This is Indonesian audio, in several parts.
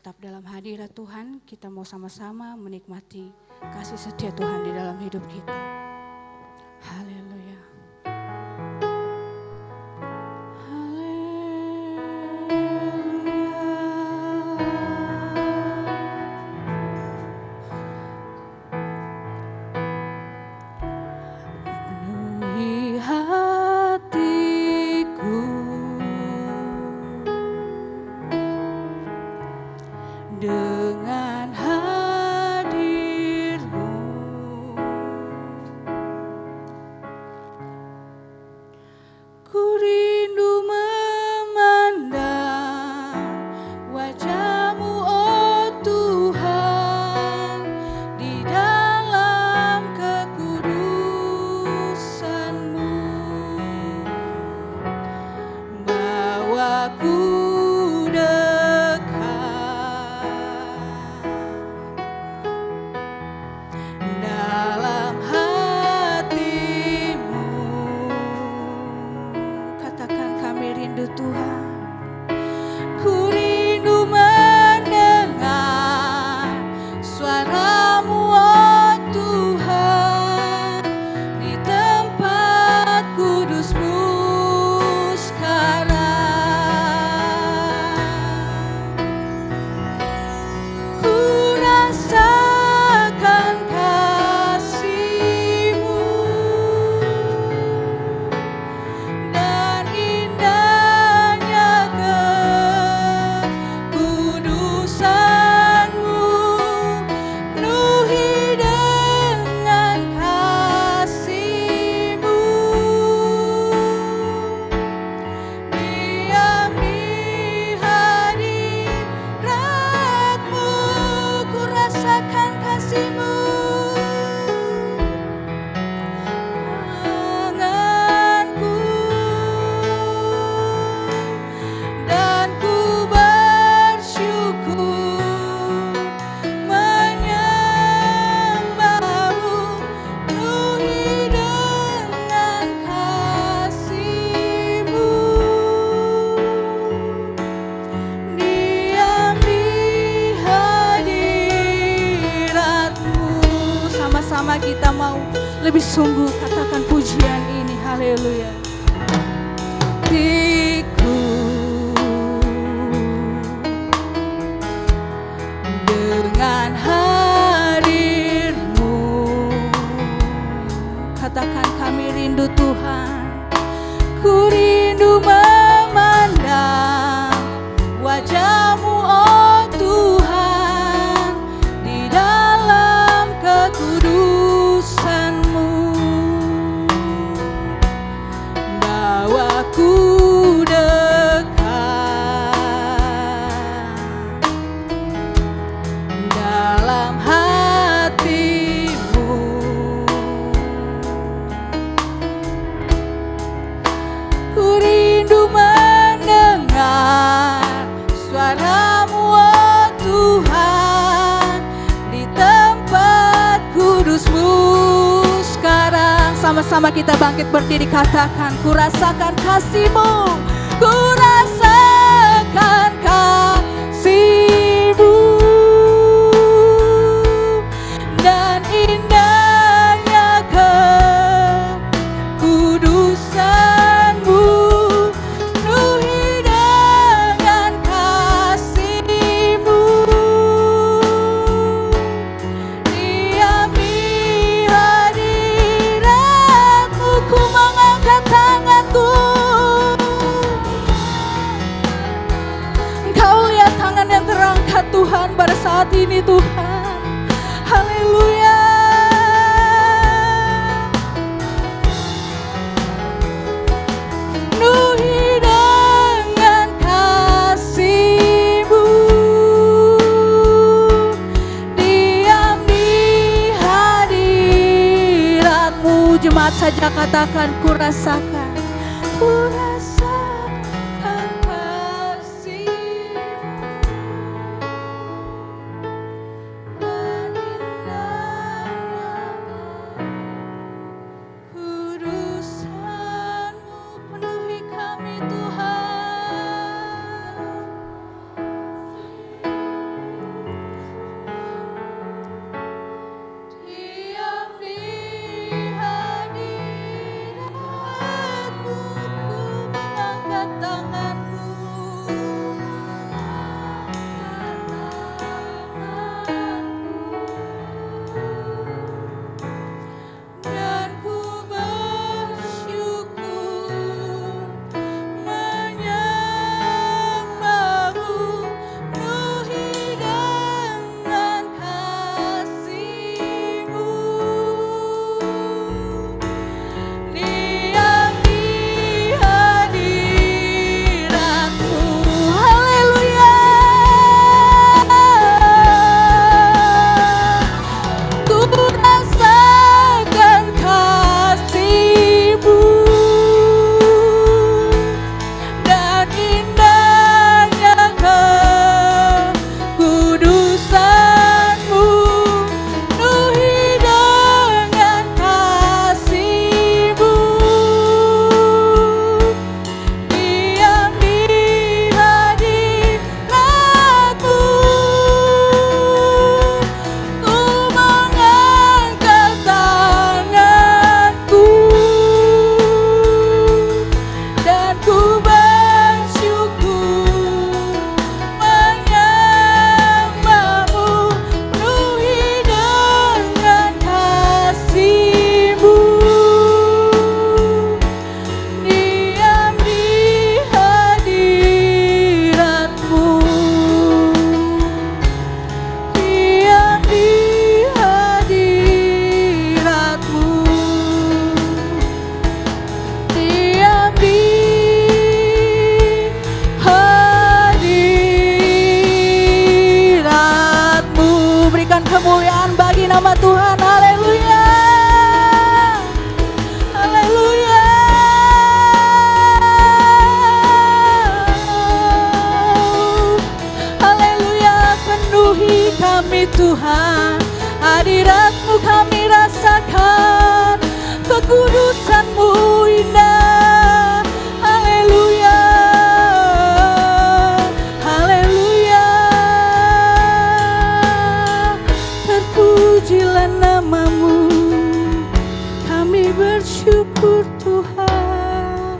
tetap dalam hadirat Tuhan, kita mau sama-sama menikmati kasih setia Tuhan di dalam hidup kita. Haleluya. Penuhi hatiku dengan hadir-Mu, ku rindu memandang wajah-Mu, oh Tuhan, di dalam kekudusan-Mu. Bawaku dalam hati-Mu. Katakan, kami rindu Tuhan. Ku rindu mendengar suara-Mu, oh Tuhan, di tempat kudus-Mu sekarang. Ku rasakan kasih-Mu dan indahnya kekudusan-Mu, penuhi dengan kasih-Mu. Diam di hadirat-Mu, ku rasakan kasih-Mu. Tanganku dan ku bersyukur menyembah-Mu, penuhi dengan kasih-Mu. Diam di hadirat-Mu. Sama-sama kita mau lebih sungguh katakan pujian ini. Haleluya. Hatiku dengan hadir-Mu. Katakan, kami rindu Tuhan. Ku rindu memandang wajah-Mu, oh Tuhan, di dalam kekudusan-Mu. Bawaku dekat dalam hati-Mu. Ku rindu mendengar suara-Mu, oh Tuhan, di tempat kudus-Mu sekarang. Sama-sama kita bangkit berdiri, katakan, ku rasakan kasih-Mu, ku rasakan kasih-Mu dan indahnya kekudusan-Mu, penuhi dengan kasih-Mu. Diam di hadirat-Mu, ku mengangkat tanganku. Engkau lihat tangan yang terangkat Tuhan pada saat ini Tuhan. Haleluya. Penuhi dengan kasih-Mu. Diam di hadirat-Mu. Jemaat saja katakan, ku rasakan, ku rasakan kasih-Mu dan indahnya kekudusan-Mu, penuhi kami Tuhan. nama Tuhan. Haleluya. Haleluya. Haleluya. Penuhi kami Tuhan, hadirat-Mu kami rasakan, kekudusan-Mu indah. Haleluya. Haleluya. Terpujilah nama-Mu, kami bersyukur Tuhan.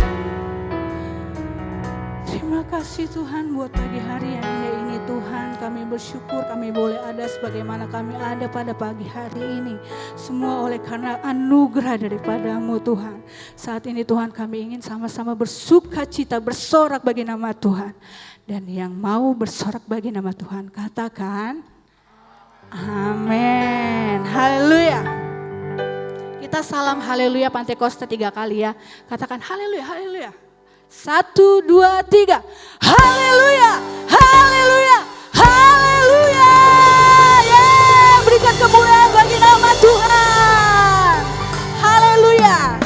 Terima kasih Tuhan buat pagi hari yang indah ini Tuhan. Kami bersyukur kami boleh ada sebagaimana kami ada pada pagi hari ini. Semua oleh karena anugerah daripada-Mu Tuhan. Saat ini Tuhan kami ingin sama-sama bersuka cita, bersorak bagi nama Tuhan. Dan yang mau bersorak bagi nama Tuhan katakan amin. Haleluya. Kita salam haleluya Pantekosta 3 kali ya. Katakan haleluya, haleluya. 1, 2, 3. Haleluya, haleluya, haleluya. Yeah, berikan kemuliaan bagi nama Tuhan. Haleluya.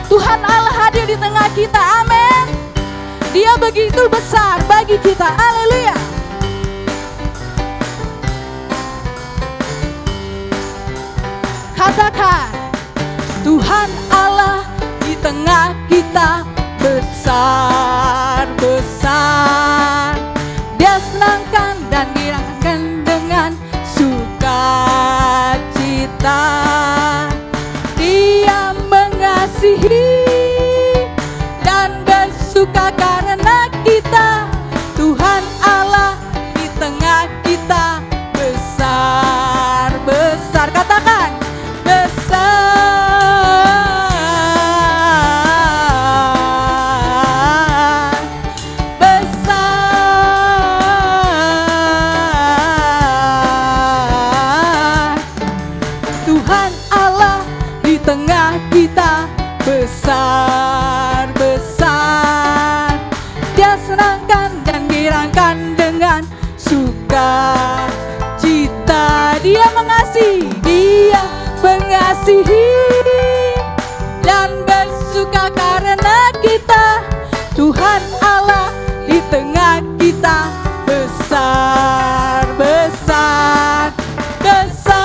Tuhan Allah hadir di tengah kita. Amin. Dia begitu besar bagi kita. Haleluya. Katakan Tuhan Allah di tengah kita besar, besar. Dia senangkan dan girangkan dengan sukacita. Dia mengasihi dan bersuka karena kita. Tuhan Allah di tengah kita besar, besar. Katakan besar. Tengah kita besar, besar. Dia senangkan dan girangkan dengan sukacita. Dia mengasihi dan bersuka karena kita. Tuhan Allah di tengah kita besar, besar, besar.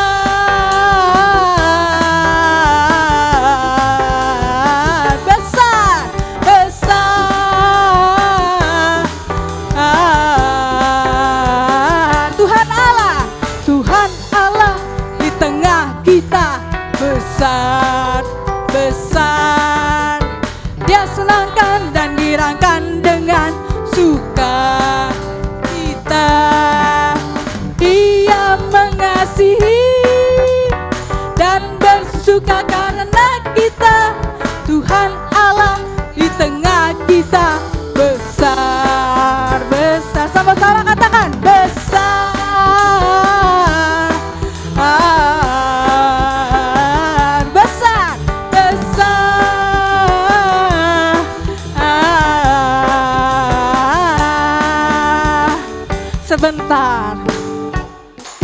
Besar, besar. Dia senangkan dan girangkan dengan sukacita. Dia mengasihi dan bersuka karena kita. Tuhan Allah di tengah kita besar, besar. Sama-sama katakan besar. Sebentar.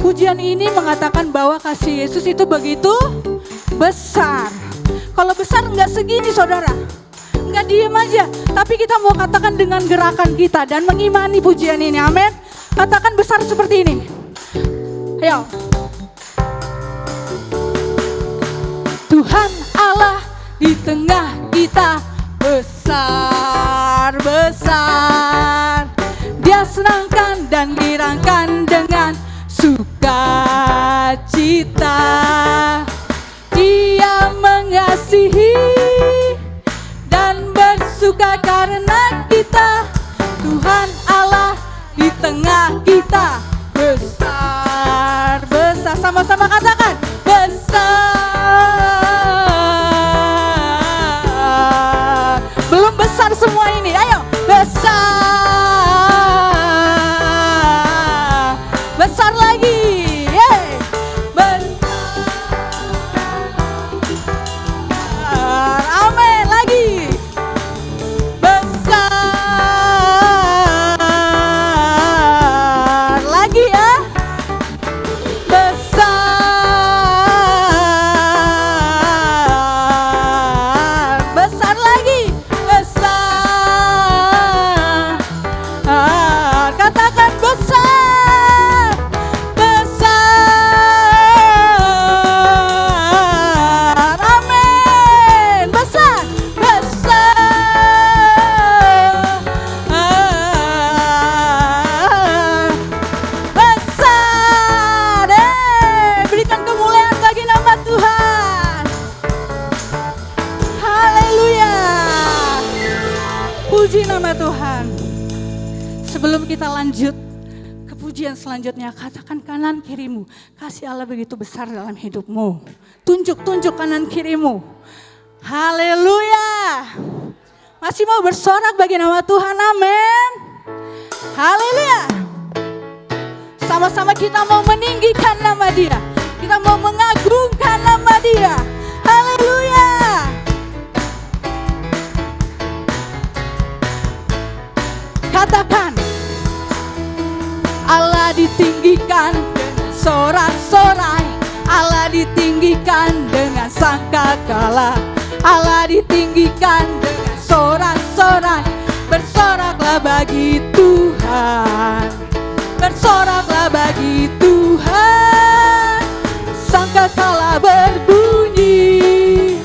Pujian ini mengatakan bahwa kasih Yesus itu begitu besar. Kalau besar enggak segini saudara. Enggak diam aja. Tapi kita mau katakan dengan gerakan kita dan mengimani pujian ini. Amin. Katakan besar seperti ini. Ayo. Tuhan Allah di tengah kita besar, besar. Dia senangkan dan girangkan dengan sukacita. Dia mengasihi dan bersuka karena kita. Tuhan Allah di tengah kita besar, besar. Sama-sama katakan besar. Belum besar semua ini, ayo besar. Besar lagi, yeay. Besar, amin lagi. Besar lagi ya. kita lanjut ke pujian selanjutnya. Katakan kanan kirimu, kasih Allah begitu besar dalam hidupmu. Tunjuk kanan kirimu. Haleluya. Masih mau bersorak bagi nama Tuhan, amin. Haleluya. Sama-sama kita mau meninggikan nama Dia. Kita mau mengagungkan nama Dia. Haleluya. Katakan, Allah ditinggikan dengan sorak-sorai, Allah ditinggikan dengan sangkakala, Allah ditinggikan dengan sorak-sorai. Bersoraklah bagi Tuhan, bersoraklah bagi Tuhan. Sangkakala berbunyi,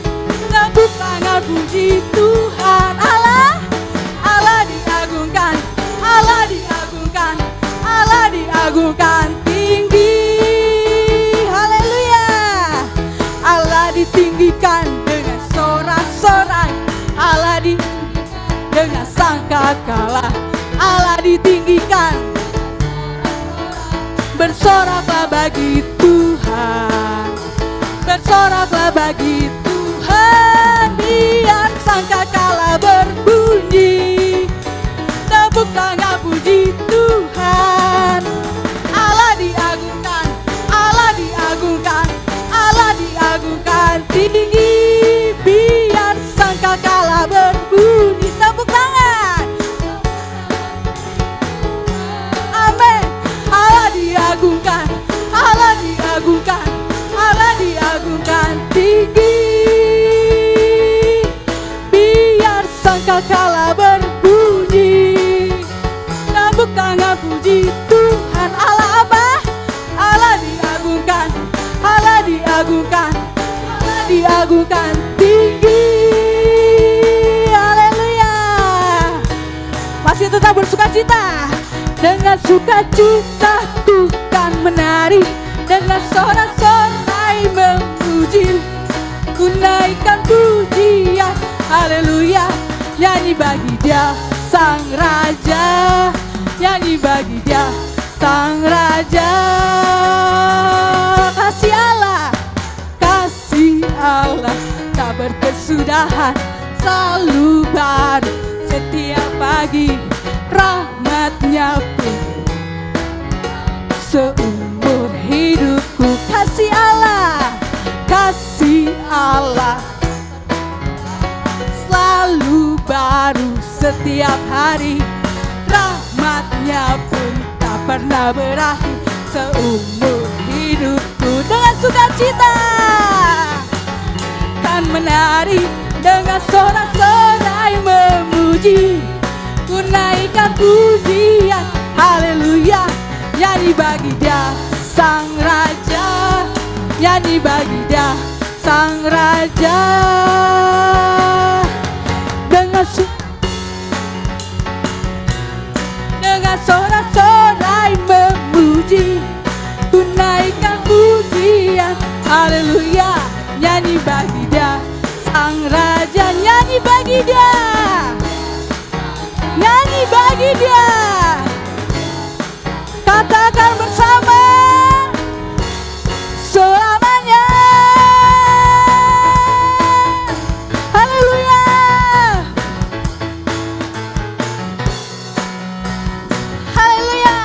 tepuk tangan puji Tuhan. Allah diagungkan, Allah diagungkan, Allah diagungkan tinggi. Haleluya. Allah ditinggikan dengan sorak-sorai, Allah dengan sangkakala, Allah ditinggikan. Bersoraklah bagi Tuhan, bersoraklah bagi Tuhan. Biar sangkakala berbunyi, tepuk tangan puji Tuhan. Allah diagungkan, Allah diagungkan, Allah diagungkan tinggi. Biar sangkakala berbunyi, tepuk tangan. Amin. Allah diagungkan, Allah diagungkan, Allah diagungkan tinggi. Biar sangkakala berbunyi, tepuk tangan puji Tuhan. Allah apa? Allah diagungkan, Allah diagungkan, Allah diagungkan tinggi. Haleluya. Masih tetap bersukacita. Dengan sukacita ku kan menari, dengan sorak-sorai memuji, ku naikkan pujian. Haleluya. Nyanyi bagi Dia Sang Raja, nyanyi bagi Dia Sang Raja. Kasih Allah, kasih Allah tak berkesudahan, selalu baru setiap pagi. Rahmatnya pun seumur hidupku. Kasih Allah, kasih Allah selalu baru setiap hari. Rahmatnya pun tak pernah berakhir seumur hidupku. Dengan sukacita kan menari, dengan sorak-sorai memuji, ku naikkan pujian. Haleluya. Nyanyi bagi Dia Sang Raja, nyanyi bagi Dia Sang Raja. Dengan sorak-sorai memuji, ku naikkan pujian. Haleluya. Nyanyi bagi Dia Sang Raja, nyanyi bagi Dia, nyanyi bagi Dia. Katakan bersama, selamanya. Haleluya. Haleluya.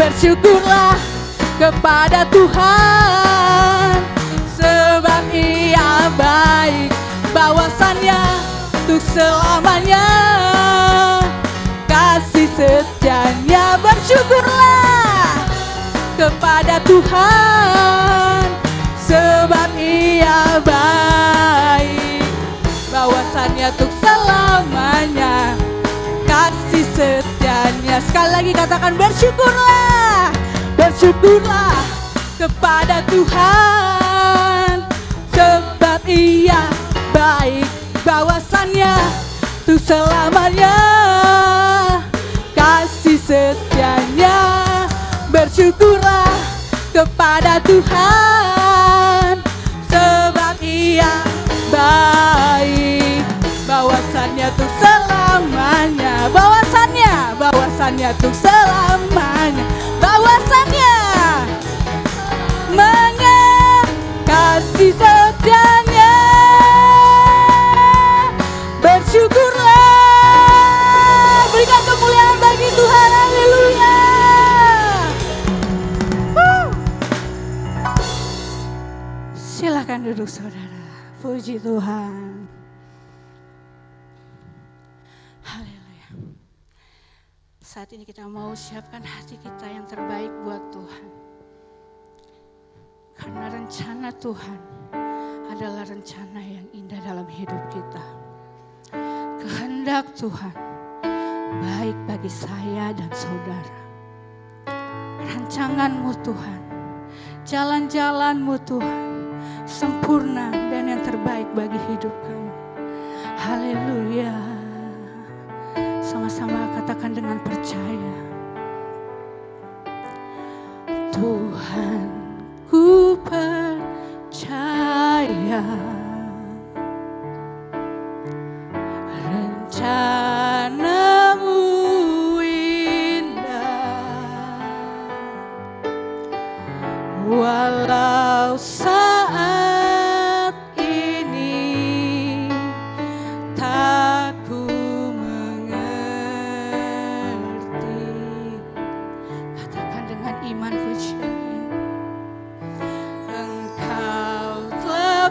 Bersyukurlah kepada Tuhan, sebab Ia baik, bahwasannya untuk selamanya. Kasih setianya. Bersyukurlah kepada Tuhan, sebab Ia baik, bahwasannya untuk selamanya. Kasih setianya. Sekali lagi katakan bersyukurlah, bersyukurlah kepada Tuhan, sebab Ia baik, bahwasannya untuk selamanya. Kasih setianya. Bersyukurlah kepada Tuhan, sebab Ia baik, bahwasannya bahwasannya tuh selamanya, bahwasannya tuh selamanya, bahwasannya kasih setianya. Bersyukurlah, berikan kemuliaan bagi Tuhan. Haleluya. Silakan duduk saudara. Puji Tuhan. Haleluya. Saat ini kita mau siapkan hati kita yang terbaik buat Tuhan. Karena rencana Tuhan adalah rencana yang indah dalam hidup kita. Kehendak Tuhan baik bagi saya dan saudara. Rancangan-Mu Tuhan, jalan-jalan-Mu Tuhan, sempurna dan yang terbaik bagi hidup kami. Haleluya. Sama-sama katakan dengan percaya. Tuhan, ku percaya rencana-Mu indah, walau saat ini tak ku mengerti. Katakan dengan iman pujian.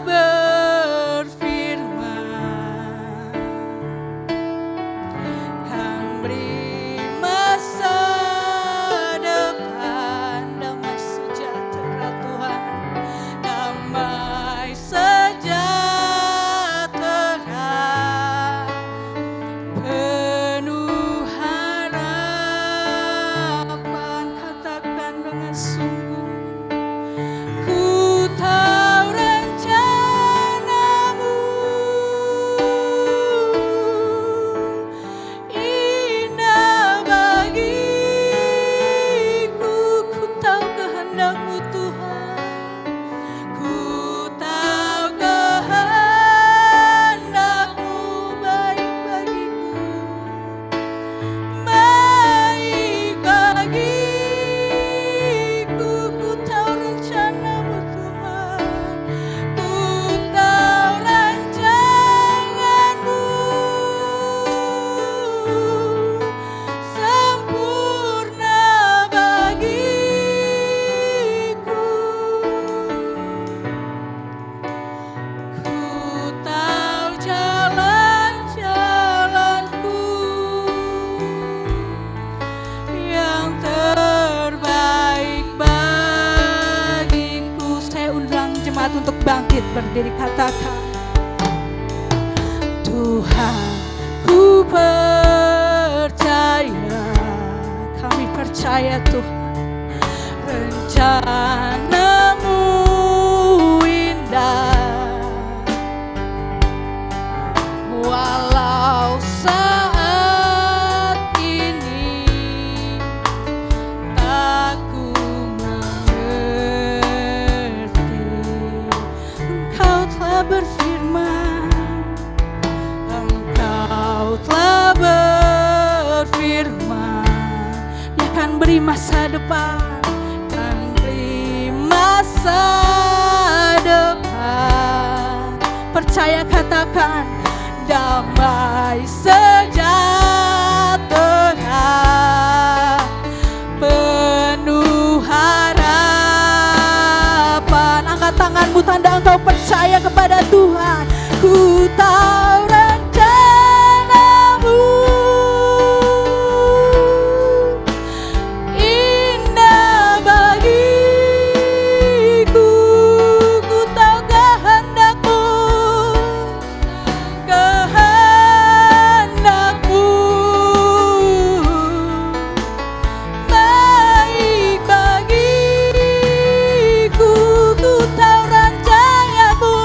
Berfirman kan beri masa depan, damai sejahtera Tuhan, damai sejahtera, penuh harapan. Katakan dengan sungguh, ku tahu untuk bangkit berdiri, katakan Tuhan, ku percaya, kami percaya Tuhan, rencana-Mu indah, walau saat ini tak ku berfirman, Engkau telah berfirman, Dia akan beri masa depan, akan beri masa depan. Percaya, katakan damai sejahtera, penuh harapan. Angkat tanganmu tanda engkau percaya kepada Tuhan. Ku tahu rencana-Mu indah bagiku, ku tahu kehendak-Mu baik bagiku, ku tahu rancangan-Mu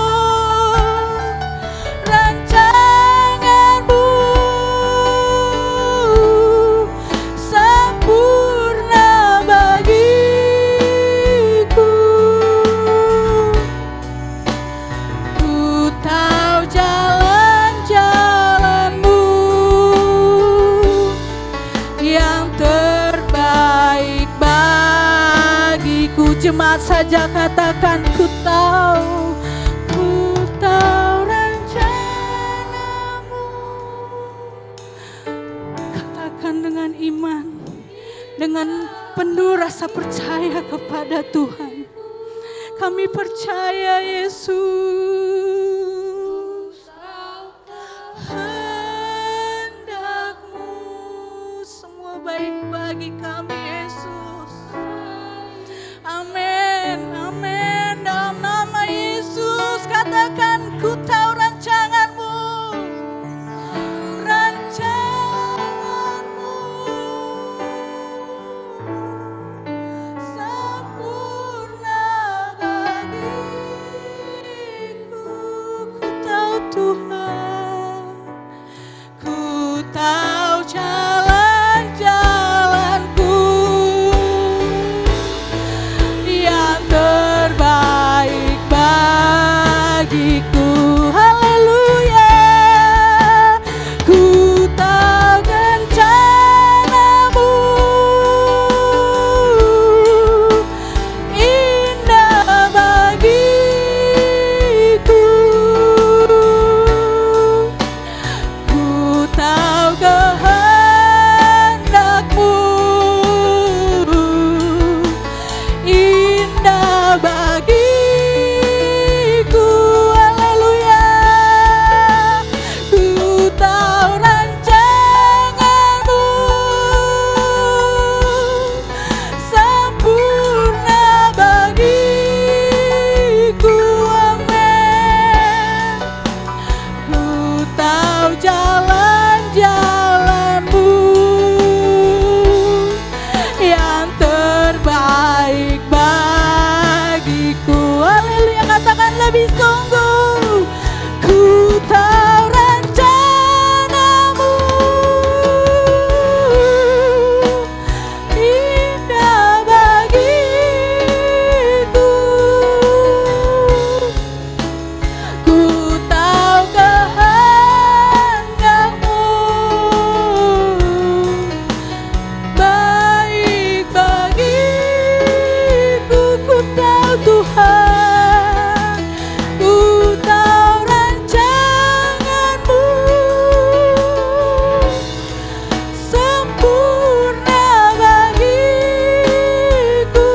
jemaat saja katakan ku tahu rencanamu. Katakan dengan iman, dengan penuh rasa percaya kepada Tuhan. Kami percaya Yesus, hendak-Mu semua baik bagi kami Yesus. Amin, amin. Dalam nama Yesus katakan ku tahu rancangan-Mu. Rancangan-Mu sempurna bagiku. Ku tahu Tuhan, ku tahu jalan-jalanku yang terbaik bagiku. Haleluya. Ku tahu rencana-Mu indah bagiku. Ku tahu kehendak-Mu indah bagiku. Haleluya. Ku tahu rancangan-Mu sempurna bagiku. Amin. Ku tahu jalan-jalan-Mu yang terbaik bagiku. Haleluya. Katakan lebih sungguh. Ku tahu rencana-Mu indah bagiku. Ku tahu kehendak-Mu baik bagiku. Ku tahu Tuhan, ku tahu rancangan-Mu sempurna bagiku.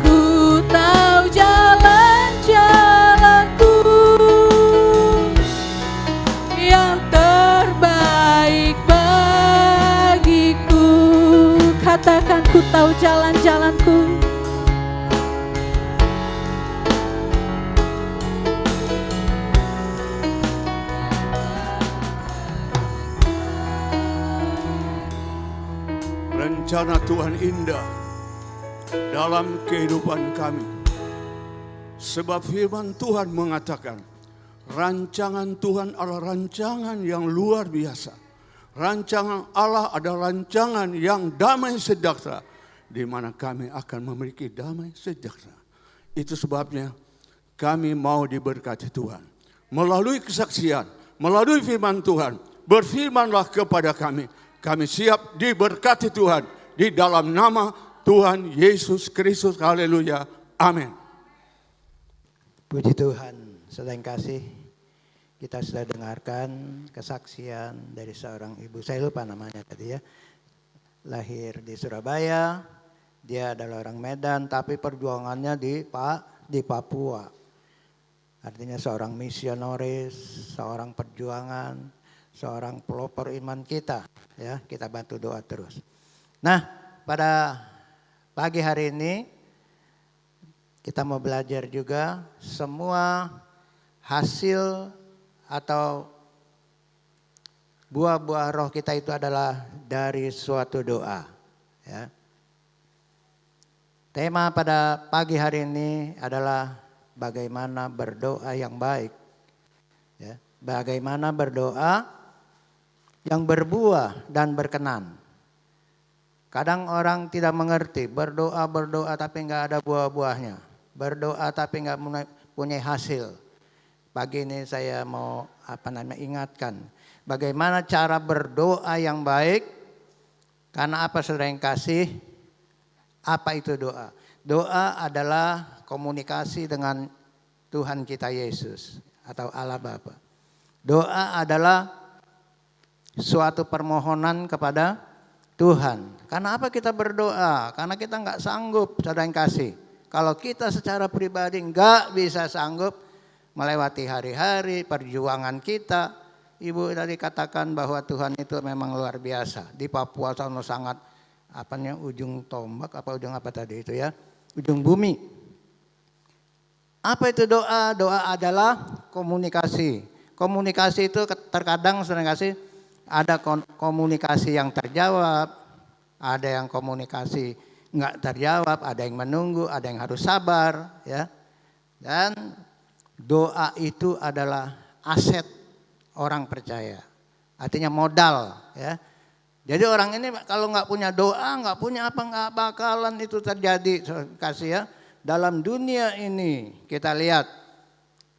Ku tahu jalan-jalanku yang terbaik bagiku. Katakan ku tahu jalan-jalanku. Rencana Tuhan indah dalam kehidupan kami. Sebab firman Tuhan mengatakan, rancangan Tuhan adalah rancangan yang luar biasa. Rancangan Allah adalah rancangan yang damai sejahtera, di mana kami akan memiliki damai sejahtera. Itu sebabnya kami mau diberkati Tuhan. Melalui kesaksian, melalui firman Tuhan, berfirmanlah kepada kami. Kami siap diberkati Tuhan di dalam nama Tuhan Yesus Kristus. Haleluya. Amin. Puji Tuhan, saudara yang kasih, kita sudah dengarkan kesaksian dari seorang ibu, saya lupa namanya tadi ya. Lahir di Surabaya, dia adalah orang Medan tapi perjuangannya di Papua. Artinya seorang misionaris, seorang perjuangan, seorang pelopor iman kita, ya, kita bantu doa terus. Nah, pada pagi hari ini kita mau belajar juga semua hasil atau buah-buah roh kita itu adalah dari suatu doa, ya. Tema pada pagi hari ini adalah bagaimana berdoa yang baik, ya. Bagaimana berdoa yang berbuah dan berkenan. Kadang orang tidak mengerti, berdoa tapi nggak ada buah-buahnya, berdoa tapi nggak punya hasil. Pagi ini saya mau ingatkan bagaimana cara berdoa yang baik. Karena apa, saudara yang kasih, Apa itu doa? Doa adalah komunikasi dengan Tuhan kita Yesus atau Allah Bapa. Doa adalah suatu permohonan kepada Tuhan. Karena apa kita berdoa? Karena kita nggak sanggup, saudara yang kasih. Kalau kita secara pribadi nggak bisa sanggup melewati hari-hari perjuangan kita. Ibu tadi katakan bahwa Tuhan itu memang luar biasa. Di Papua sana sangat ujung tombak ujung apa tadi itu ya? Ujung bumi. Apa itu doa? Doa adalah komunikasi. Komunikasi itu terkadang saudara kasih ada komunikasi yang terjawab, ada yang komunikasi nggak terjawab, ada yang menunggu, ada yang harus sabar, ya. Dan doa itu adalah aset orang percaya, artinya modal, ya. Jadi orang ini kalau nggak punya doa, nggak punya apa, nggak bakalan itu terjadi. Kasih ya, dalam dunia ini kita lihat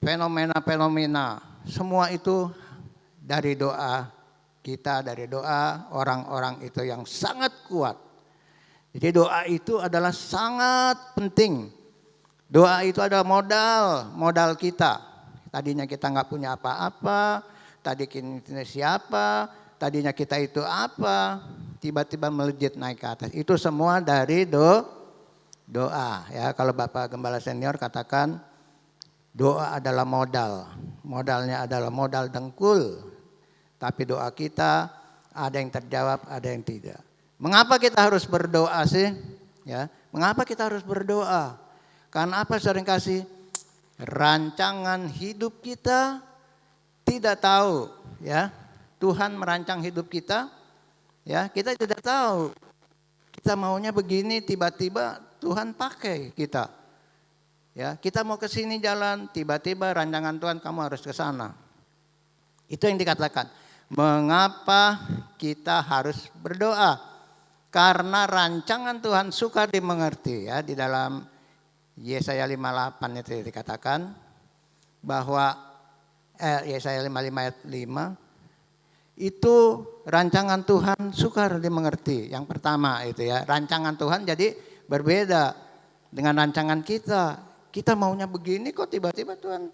fenomena-fenomena, semua itu dari doa kita, dari doa orang-orang itu yang sangat kuat. Jadi doa itu adalah sangat penting. Doa itu adalah modal kita. Tadinya kita nggak punya apa-apa, tadi kita siapa, tadinya kita itu apa, tiba-tiba melejit naik ke atas. Itu semua dari doa. Ya, kalau Bapak Gembala Senior katakan doa adalah modal. Modalnya adalah modal dengkul. Tapi doa kita ada yang terjawab, ada yang tidak. Mengapa kita harus berdoa sih? Ya, mengapa kita harus berdoa? Karena apa sering kasih? Rancangan hidup kita tidak tahu, ya. Tuhan merancang hidup kita, ya. Kita tidak tahu. Kita maunya begini, tiba-tiba Tuhan pakai kita. Ya, kita mau ke sini jalan, tiba-tiba rancangan Tuhan kamu harus ke sana. Itu yang dikatakan. Mengapa kita harus berdoa? Karena rancangan Tuhan sukar dimengerti, ya. Di dalam Yesaya 58 itu dikatakan bahwa Yesaya 55 ayat 5 itu rancangan Tuhan sukar dimengerti. Yang pertama itu ya, rancangan Tuhan jadi berbeda dengan rancangan kita. Kita maunya begini kok tiba-tiba Tuhan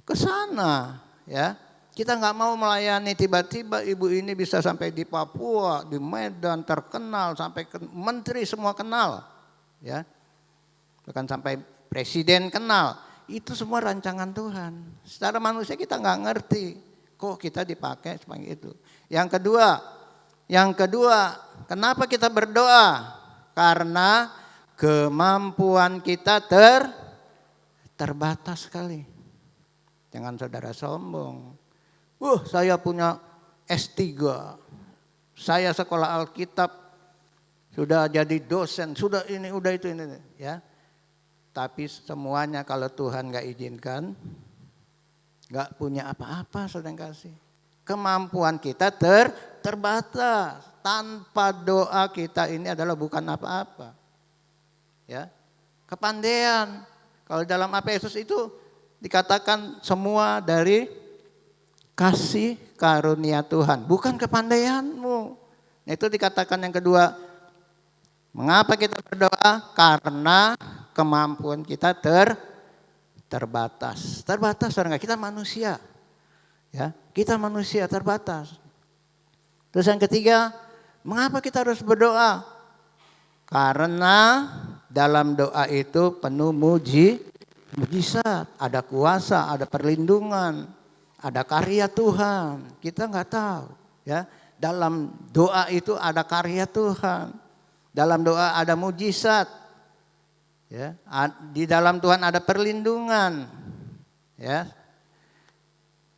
ke sana, ya. Kita nggak mau melayani, tiba-tiba ibu ini bisa sampai di Papua, di Medan terkenal, sampai ke menteri semua kenal, ya. Bahkan sampai presiden kenal. Itu semua rancangan Tuhan. Secara manusia kita nggak ngerti, kok kita dipakai seperti itu. Yang kedua, kenapa kita berdoa? Karena kemampuan kita terbatas sekali. Jangan saudara sombong. Saya punya S3, saya sekolah Alkitab, sudah jadi dosen, sudah ini, udah itu, ini, ya. Tapi semuanya kalau Tuhan gak izinkan, gak punya apa-apa, saudara kasih. Kemampuan kita terbatas. Tanpa doa kita ini adalah bukan apa-apa. Ya, kepandaian. Kalau dalam Efesus itu dikatakan semua dari kasih karunia Tuhan, bukan kepandaianmu. Itu dikatakan yang kedua. Mengapa kita berdoa? Karena kemampuan kita terbatas. Terbatas, saudara, kita manusia. Ya, kita manusia terbatas. Terus yang ketiga, mengapa kita harus berdoa? Karena dalam doa itu penuh mujizat, ada kuasa, ada perlindungan. Ada karya Tuhan, kita nggak tahu, ya. Dalam doa itu ada karya Tuhan, dalam doa ada mujizat, ya. Di dalam Tuhan ada perlindungan, ya.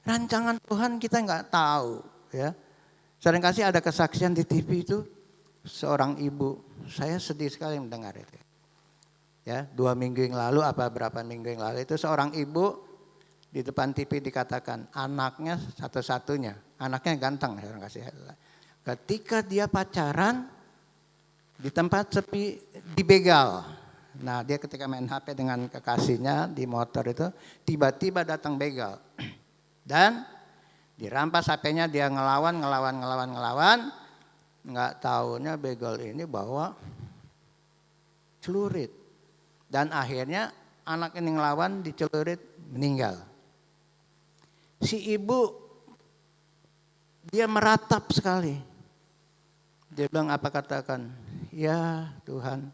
Rancangan Tuhan kita nggak tahu, ya. Sering kasih ada kesaksian di TV itu seorang ibu, saya sedih sekali mendengar itu, ya. 2 minggu yang lalu berapa minggu yang lalu itu seorang ibu di depan TV dikatakan anaknya satu-satunya, anaknya ganteng, orang kasih. Ketika dia pacaran di tempat sepi dibegal. Nah, dia ketika main HP dengan kekasihnya di motor itu tiba-tiba datang begal. Dan dirampas HP-nya, dia ngelawan. Enggak taunya begal ini bawa celurit. Dan akhirnya anak ini ngelawan, dicelurit, meninggal. Si ibu, dia meratap sekali. Dia bilang apa, katakan, ya Tuhan,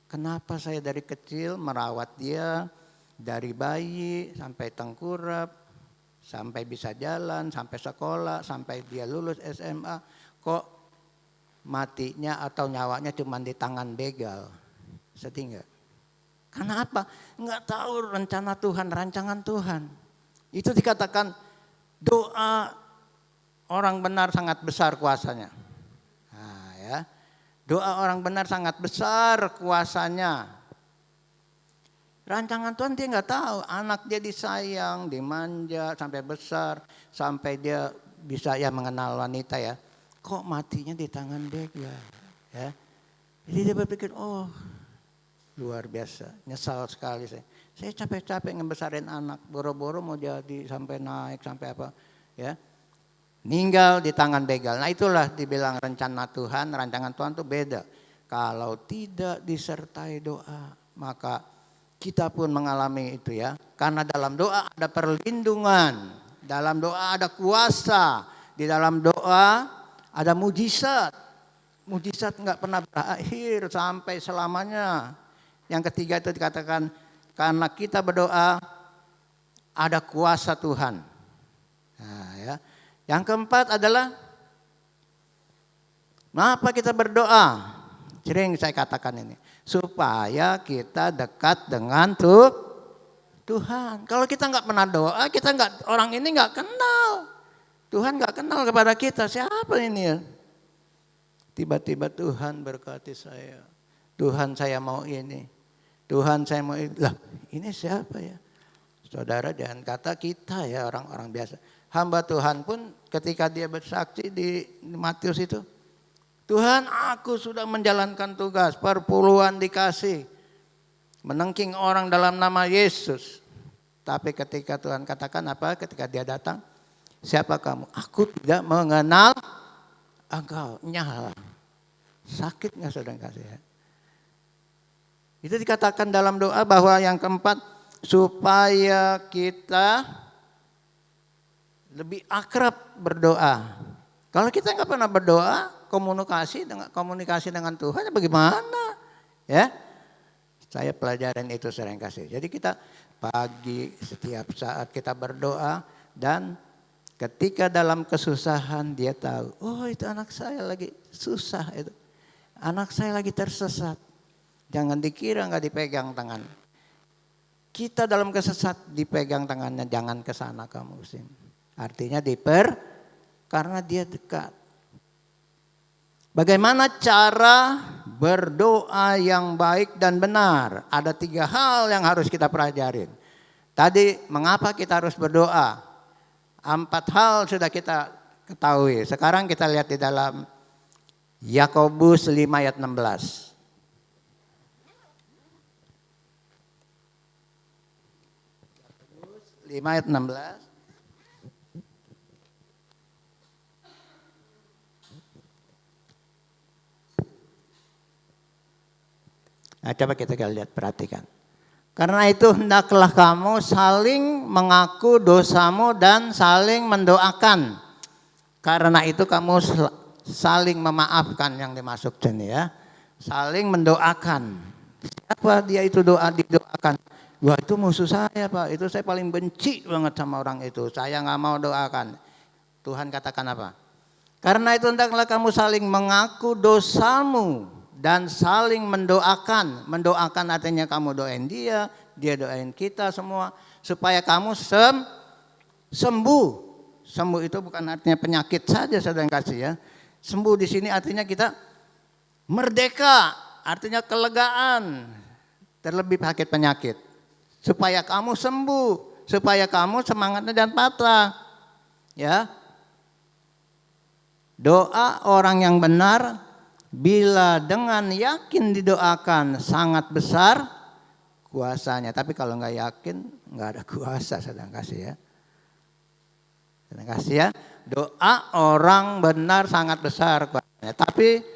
kenapa saya dari kecil merawat dia, dari bayi sampai tengkurap, sampai bisa jalan, sampai sekolah, sampai dia lulus SMA, kok matinya atau nyawanya cuma di tangan begal. Sedih enggak? Karena apa? Enggak tahu rencana Tuhan, rancangan Tuhan. Itu dikatakan doa orang benar sangat besar kuasanya. Nah, ya. Doa orang benar sangat besar kuasanya. Rancangan Tuhan dia enggak tahu. Anak dia disayang, dimanja sampai besar, sampai dia bisa ya mengenal wanita ya. Kok matinya di tangan begal? Ya. Jadi dia berpikir, oh luar biasa, nyesal sekali saya. Saya capek-capek ngebesarin anak, boro-boro mau jadi sampai naik, sampai apa, ya. Ninggal di tangan begal. Nah itulah dibilang rencana Tuhan, rancangan Tuhan itu beda. Kalau tidak disertai doa, maka kita pun mengalami itu ya. Karena dalam doa ada perlindungan, dalam doa ada kuasa, di dalam doa ada mujizat. Mujizat enggak pernah berakhir sampai selamanya. Yang ketiga itu dikatakan karena kita berdoa ada kuasa Tuhan. Nah, ya. Yang keempat adalah mengapa kita berdoa? Sering saya katakan ini supaya kita dekat dengan Tuhan. Kalau kita nggak pernah doa, kita nggak, orang ini nggak kenal Tuhan, nggak kenal kepada kita. Siapa ini ya? Tiba-tiba Tuhan berkati saya. Tuhan saya mau ini. Tuhan saya mau itu. Lah ini siapa ya? Saudara jangan kata kita ya orang-orang biasa. Hamba Tuhan pun ketika dia bersaksi di Matius itu. Tuhan aku sudah menjalankan tugas. Perpuluhan dikasih. Menengking orang dalam nama Yesus. Tapi ketika Tuhan katakan apa? Ketika dia datang. Siapa kamu? Aku tidak mengenal engkau. Nyala. Sakit gak saudara kasih ya? Itu dikatakan dalam doa bahwa yang keempat supaya kita lebih akrab berdoa. Kalau kita nggak pernah berdoa, komunikasi dengan Tuhan ya bagaimana? Ya, saya pelajaran itu sering kasih. Jadi kita pagi setiap saat kita berdoa dan ketika dalam kesusahan dia tahu, oh itu anak saya lagi susah itu, anak saya lagi tersesat. Jangan dikira nggak dipegang tangan. Kita dalam kesesat dipegang tangannya, jangan ke sana kamu Sim. Artinya karena dia dekat. Bagaimana cara berdoa yang baik dan benar? Ada 3 hal yang harus kita pelajarin. Tadi mengapa kita harus berdoa? 4 hal sudah kita ketahui. Sekarang kita lihat di dalam Yakobus 5 ayat 16. 5 ayat 16. Nah, coba kita lihat, perhatikan. Karena itu hendaklah kamu saling mengaku dosamu dan saling mendoakan. Karena itu kamu saling memaafkan, yang dimaksud sini ya. Saling mendoakan. Siapa dia itu didoakan? Wah itu musuh saya Pak, itu saya paling benci banget sama orang itu. Saya nggak mau doakan. Tuhan katakan apa? Karena itu hendaklah kamu saling mengaku dosamu dan saling mendoakan. Mendoakan artinya kamu doain dia, dia doain kita semua. Supaya kamu sembuh. Sembuh itu bukan artinya penyakit saja saudara yang kasih ya. Sembuh di sini artinya kita merdeka, artinya kelegaan. Terlebih sakit penyakit. Supaya kamu sembuh, supaya kamu semangatnya dan patah. Ya. Doa orang yang benar bila dengan yakin didoakan sangat besar kuasanya. Tapi kalau nggak yakin nggak ada kuasa, sedang kasih ya. Sedang kasih ya. Doa orang benar sangat besar kuasanya. Tapi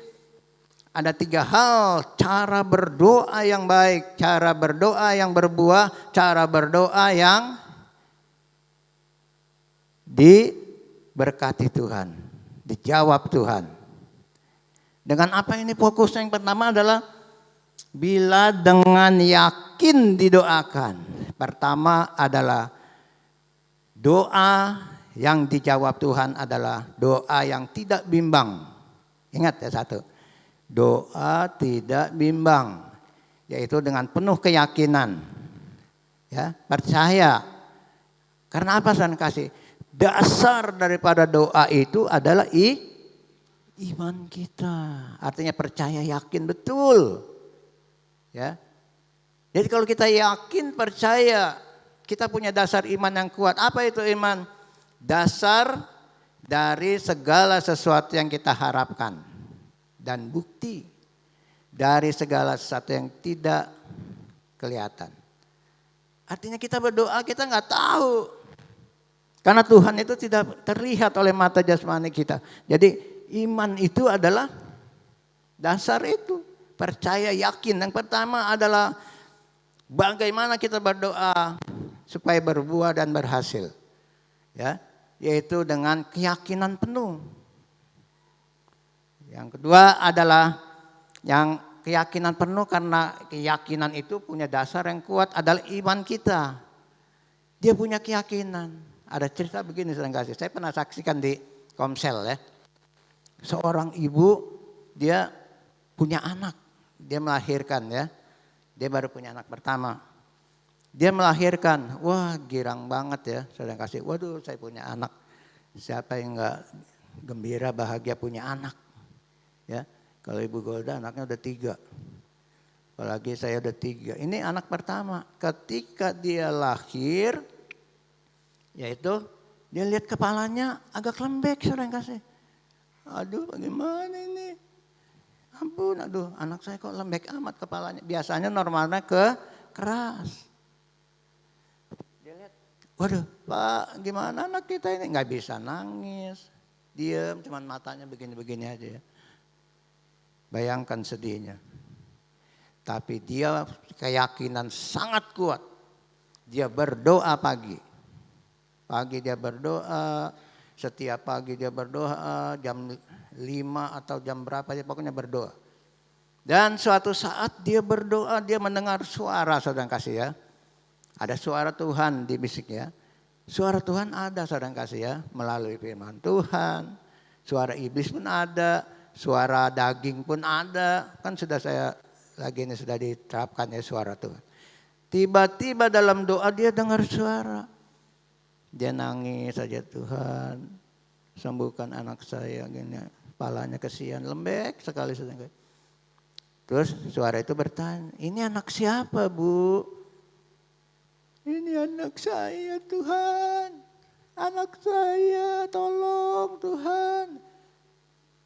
Ada 3 hal cara berdoa yang baik, cara berdoa yang berbuah, cara berdoa yang diberkati Tuhan, dijawab Tuhan. Dengan apa ini fokusnya? Yang pertama adalah bila dengan yakin didoakan. Pertama adalah doa yang dijawab Tuhan adalah doa yang tidak bimbang. Ingat ya satu, doa tidak bimbang, yaitu dengan penuh keyakinan, ya, percaya. Karena apa Tuhan kasih? Dasar daripada doa itu adalah iman kita. Artinya percaya, yakin betul. Ya. Jadi kalau kita yakin, percaya, kita punya dasar iman yang kuat. Apa itu iman? Dasar dari segala sesuatu yang kita harapkan. Dan bukti dari segala sesuatu yang tidak kelihatan. Artinya kita berdoa, kita nggak tahu. Karena Tuhan itu tidak terlihat oleh mata jasmani kita. Jadi iman itu adalah dasar itu. Percaya, yakin. Yang pertama adalah bagaimana kita berdoa supaya berbuah dan berhasil. Ya, yaitu dengan keyakinan penuh. Yang kedua adalah yang keyakinan penuh, karena keyakinan itu punya dasar yang kuat adalah iman kita. Dia punya keyakinan. Ada cerita begini, saudara kasih. Saya pernah saksikan di Komsel ya. Seorang ibu, dia punya anak. Dia melahirkan ya. Dia baru punya anak pertama. Dia melahirkan. Wah, girang banget ya, saudara kasih. Waduh, saya punya anak. Siapa yang enggak gembira, bahagia punya anak? Ya, kalau Ibu Golda anaknya udah 3. Apalagi saya udah 3. Ini anak pertama. Ketika dia lahir, yaitu dia lihat kepalanya agak lembek, saudara yang kasih. Aduh, bagaimana ini? Ampun, aduh, anak saya kok lembek amat kepalanya. Biasanya normalnya keras. Dia lihat, waduh, Pak, gimana anak kita ini? Nggak bisa nangis, diam, cuman matanya begini-begini aja ya. Bayangkan sedihnya. Tapi dia keyakinan sangat kuat. Dia berdoa pagi. Pagi dia berdoa, setiap pagi dia berdoa, jam 5 atau jam berapa, dia pokoknya berdoa. Dan suatu saat dia berdoa, dia mendengar suara, saudara kasih ya. Ada suara Tuhan di bisiknya. Suara Tuhan ada, saudara kasih ya, melalui firman Tuhan. Suara iblis pun ada. Suara daging pun ada, kan sudah saya lagi ini sudah diterapkan ya suara Tuhan. Tiba-tiba dalam doa dia dengar suara. Dia nangis saja, Tuhan sembuhkan anak saya, gini, kepalanya kesian, lembek sekali. Terus suara itu bertanya, ini anak siapa Bu? Ini anak saya Tuhan, anak saya, tolong Tuhan.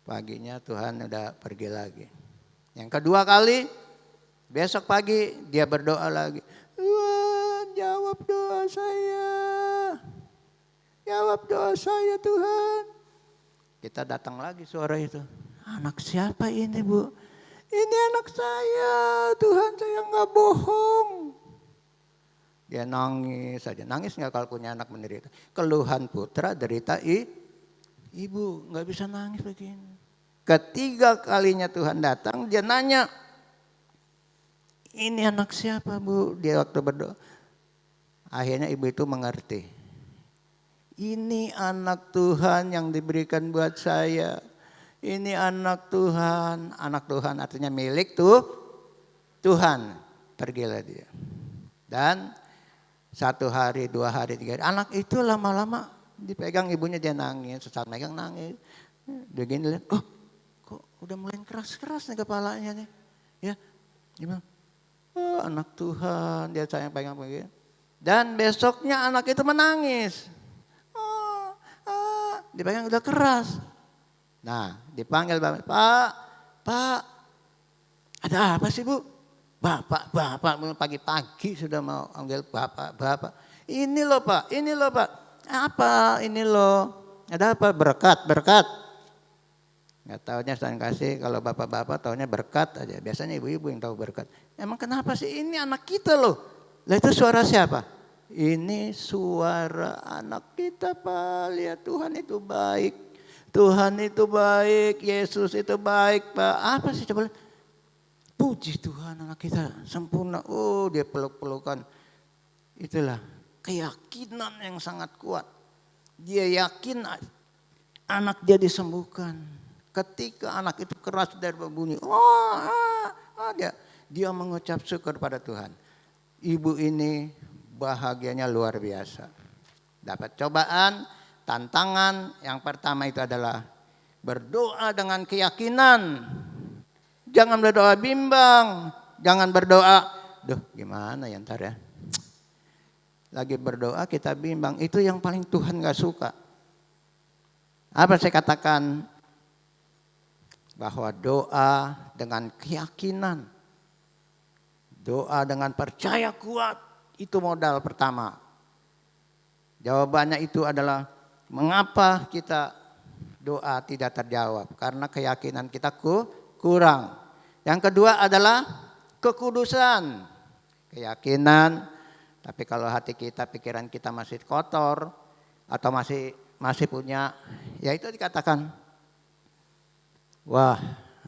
Paginya Tuhan udah pergi lagi. Yang kedua kali, besok pagi dia berdoa lagi. Tuhan jawab doa saya. Jawab doa saya Tuhan. Kita datang lagi suara itu. Anak siapa ini Bu? Ini anak saya. Tuhan saya nggak bohong. Dia nangis saja. Nangis nggak kalau punya anak menderita? Keluhan putra derita ibu. Nggak bisa nangis begini. Ketiga kalinya Tuhan datang, dia nanya, ini anak siapa Bu? Dia waktu berdoa. Akhirnya ibu itu mengerti. Ini anak Tuhan yang diberikan buat saya. Ini anak Tuhan. Anak Tuhan artinya milik Tuhan. Pergilah dia. Dan 1 hari, 2 hari, 3 hari. Anak itu lama-lama dipegang ibunya, dia nangis. Sesaat megang nangis. Dia gini lihat, oh kok udah mulai keras-keras nih kepalanya nih. Ya, gimana? Oh, anak Tuhan, dia sayang pegang begini. Dan besoknya anak itu menangis. Dipegang udah keras. Nah, dipanggil Bapak, Pak, ada apa sih Bu? Bapak, pagi-pagi sudah mau panggil Bapak. Ini loh Pak. Apa ini loh? Ada apa? Berkat. Nggak taunya saudara kasih, kalau bapak-bapak taunya berkat aja. Biasanya ibu-ibu yang tahu berkat. Emang kenapa sih, ini anak kita loh. Lah itu suara siapa? Ini suara anak kita Pak. Lihat Tuhan itu baik. Tuhan itu baik, Yesus itu baik Pak. Apa sih coba? Puji Tuhan anak kita sempurna. Oh dia peluk-pelukan. Itulah keyakinan yang sangat kuat. Dia yakin anak dia disembuhkan. Ketika anak itu keras dari berbunyi, dia mengucap syukur pada Tuhan. Ibu ini bahagianya luar biasa. Dapat cobaan, tantangan. Yang pertama itu adalah berdoa dengan keyakinan. Jangan berdoa bimbang. Jangan berdoa, duh gimana ya ntar ya. Lagi berdoa kita bimbang. Itu yang paling Tuhan gak suka. Apa saya katakan? Bahwa doa dengan keyakinan. Doa dengan percaya kuat. Itu modal pertama. Jawabannya itu adalah mengapa kita doa tidak terjawab. Karena keyakinan kita kurang. Yang kedua adalah kekudusan. Keyakinan, tapi kalau hati kita, pikiran kita masih kotor. Atau masih punya, ya itu dikatakan. Wah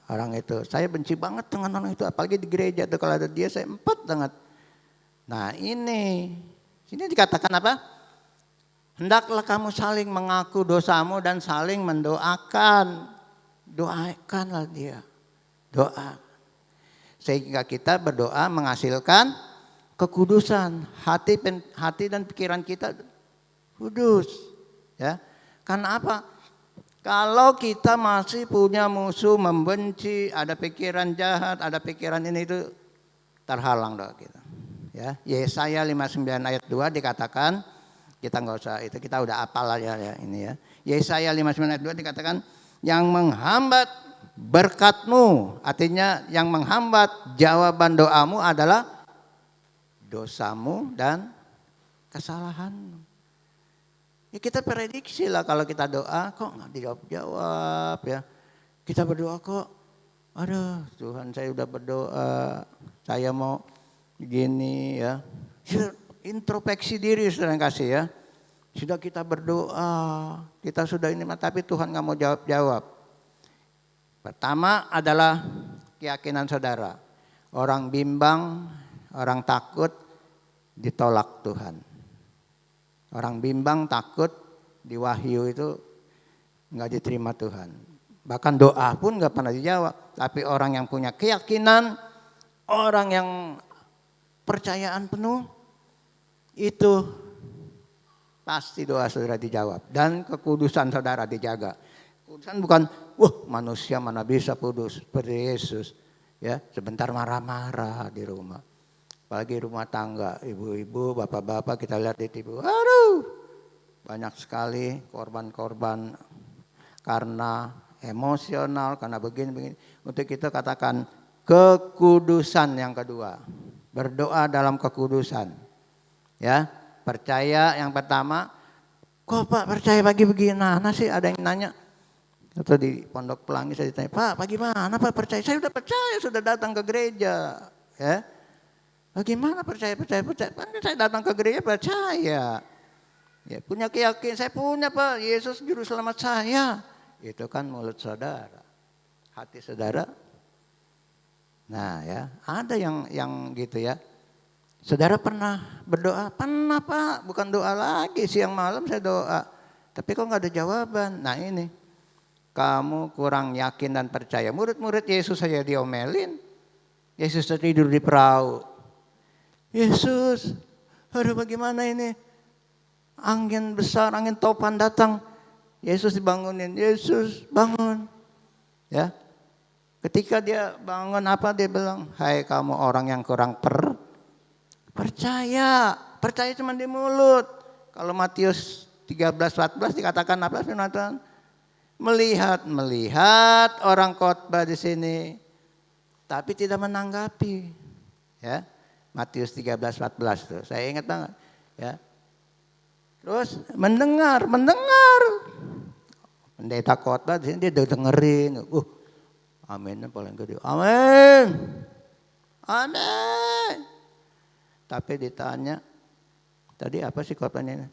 orang itu, saya benci banget dengan orang itu. Apalagi di gereja tuh kalau ada dia saya empat banget. Nah ini dikatakan apa? Hendaklah kamu saling mengaku dosamu dan saling mendoakan. Doakanlah dia. Doa. Sehingga kita berdoa menghasilkan kekudusan. Hati dan pikiran kita kudus. Ya. Karena apa? Kalau kita masih punya musuh, membenci, ada pikiran jahat, ada pikiran ini itu terhalang doa kita. Ya, Yesaya 59 ayat 2 dikatakan, kita nggak usah itu, kita udah hafal aja ya ini ya. Yesaya 59 ayat 2 dikatakan, yang menghambat berkatmu, artinya yang menghambat jawaban doamu adalah dosamu dan kesalahanmu. Ya kita prediksi lah kalau kita doa kok nggak dijawab-jawab ya. Kita berdoa kok, aduh Tuhan saya udah berdoa, saya mau gini ya. Introspeksi diri sudah kasih ya. Sudah kita berdoa, kita sudah ini tapi Tuhan nggak mau jawab-jawab. Pertama adalah keyakinan saudara. Orang bimbang, orang takut ditolak Tuhan. Orang bimbang takut di wahyu itu nggak diterima Tuhan. Bahkan doa pun nggak pernah dijawab. Tapi orang yang punya keyakinan, orang yang percayaan penuh, itu pasti doa saudara dijawab. Dan kekudusan saudara dijaga. Kekudusan bukan, manusia mana bisa kudus seperti Yesus. Ya, sebentar marah-marah di rumah. Apalagi rumah tangga, ibu-ibu, bapak-bapak kita lihat di TV, aduh banyak sekali korban-korban karena emosional, karena begini-begini. Untuk kita katakan kekudusan yang kedua, berdoa dalam kekudusan. Ya, percaya yang pertama, kok Pak percaya pagi begini sih, ada yang nanya. Atau di Pondok Pelangi saya ditanya, Pak bagaimana Pak percaya? Saya sudah percaya, sudah datang ke gereja. Ya. Bagaimana percaya? Saya datang ke gereja percaya. Ya, punya keyakinan, saya punya Pak, Yesus juru selamat saya. Itu kan mulut saudara. Hati saudara. Nah ya, ada yang gitu ya. Saudara pernah berdoa? Pernah Pak, bukan doa lagi, siang malam saya doa. Tapi kok gak ada jawaban? Nah ini, kamu kurang yakin dan percaya. Murid-murid Yesus saja diomelin. Yesus tertidur di perahu. Yesus, aduh bagaimana ini? Angin besar, angin topan datang. Yesus dibangunin, Yesus bangun. Ya, ketika dia bangun apa dia bilang? Hai kamu orang yang kurang percaya. Percaya cuma di mulut. Kalau Matius 13:14 dikatakan apa firman Tuhan? Melihat orang khotbah di sini, tapi tidak menanggapi. Ya. Matius 13:14 tuh, saya ingat banget ya. Terus mendengar Pendeta khotbah di sini dia dengerin. Aminnya paling gede. Amin. Amin. Tapi ditanya, tadi apa sih khotbahnya?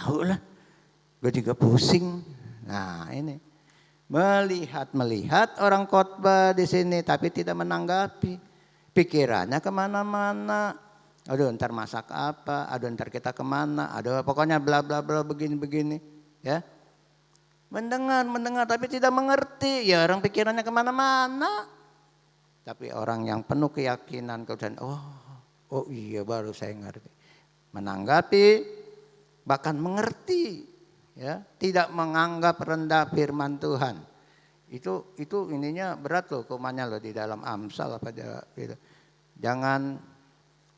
Ulah. Gue juga pusing. Nah, ini. Melihat orang khotbah di sini tapi tidak menanggapi. Pikirannya kemana-mana. Aduh, ntar masak apa? Aduh, ntar kita kemana? Aduh, pokoknya bla bla bla begini-begini. Ya. Mendengar tapi tidak mengerti. Ya orang pikirannya kemana-mana. Tapi orang yang penuh keyakinan kemudian oh iya baru saya ngerti. Menanggapi bahkan mengerti, ya, tidak menganggap rendah firman Tuhan. Itu ininya berat loh, hukumannya loh di dalam Amsal apa gitu. Jangan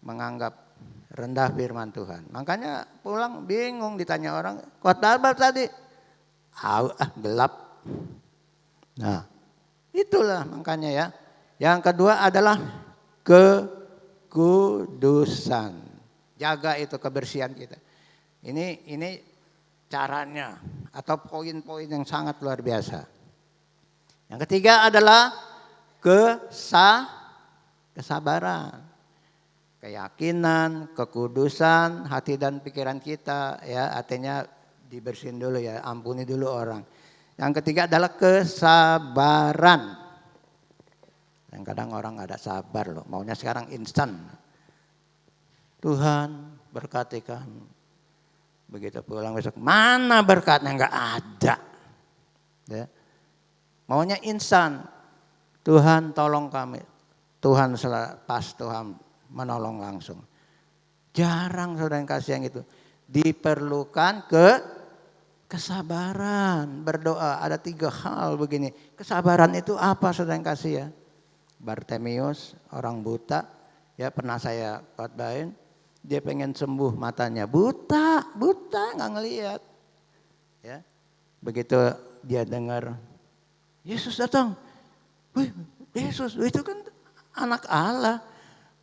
menganggap rendah firman Tuhan. Makanya pulang bingung ditanya orang, khotbah apa tadi? Gelap. Nah, itulah makanya ya. Yang kedua adalah kekudusan. Jaga itu kebersihan kita. Ini caranya atau poin-poin yang sangat luar biasa. Yang ketiga adalah kesabaran. Keyakinan, kekudusan hati dan pikiran kita, ya, artinya dibersihin dulu ya, ampuni dulu orang. Yang ketiga adalah kesabaran. Yang kadang orang gak ada sabar loh, maunya sekarang instan. Tuhan berkati kami. Begitu pulang besok, mana berkatnya? Gak ada. Ya. Maunya instan. Tuhan tolong kami. Tuhan pas Tuhan menolong langsung. Jarang saudara yang kasih yang itu. Diperlukan kesabaran, berdoa. Ada 3 hal begini. Kesabaran itu apa saudara yang kasih ya? Bartemius, orang buta, ya pernah saya khotbahin. Dia pengen sembuh matanya, buta nggak ngelihat. Ya, begitu dia dengar Yesus datang, wih Yesus itu kan anak Allah.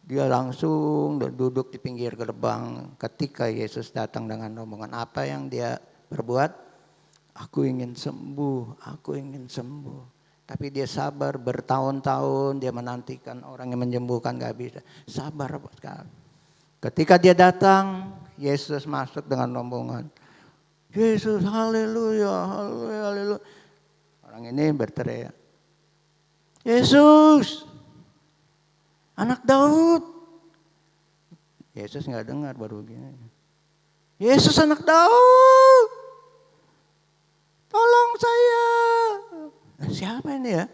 Dia langsung duduk di pinggir gerbang ketika Yesus datang dengan rombongan. Apa yang dia perbuat? Aku ingin sembuh, aku ingin sembuh. Tapi dia sabar bertahun-tahun, dia menantikan orang yang menyembuhkan, gak bisa. Sabar sekali. Ketika dia datang, Yesus masuk dengan rombongan. Yesus, haleluya, haleluya, haleluya. Orang ini berteriak, Yesus, anak Daud. Yesus nggak dengar, baru begini. Yesus anak Daud, tolong saya. Nah, siapa ini ya?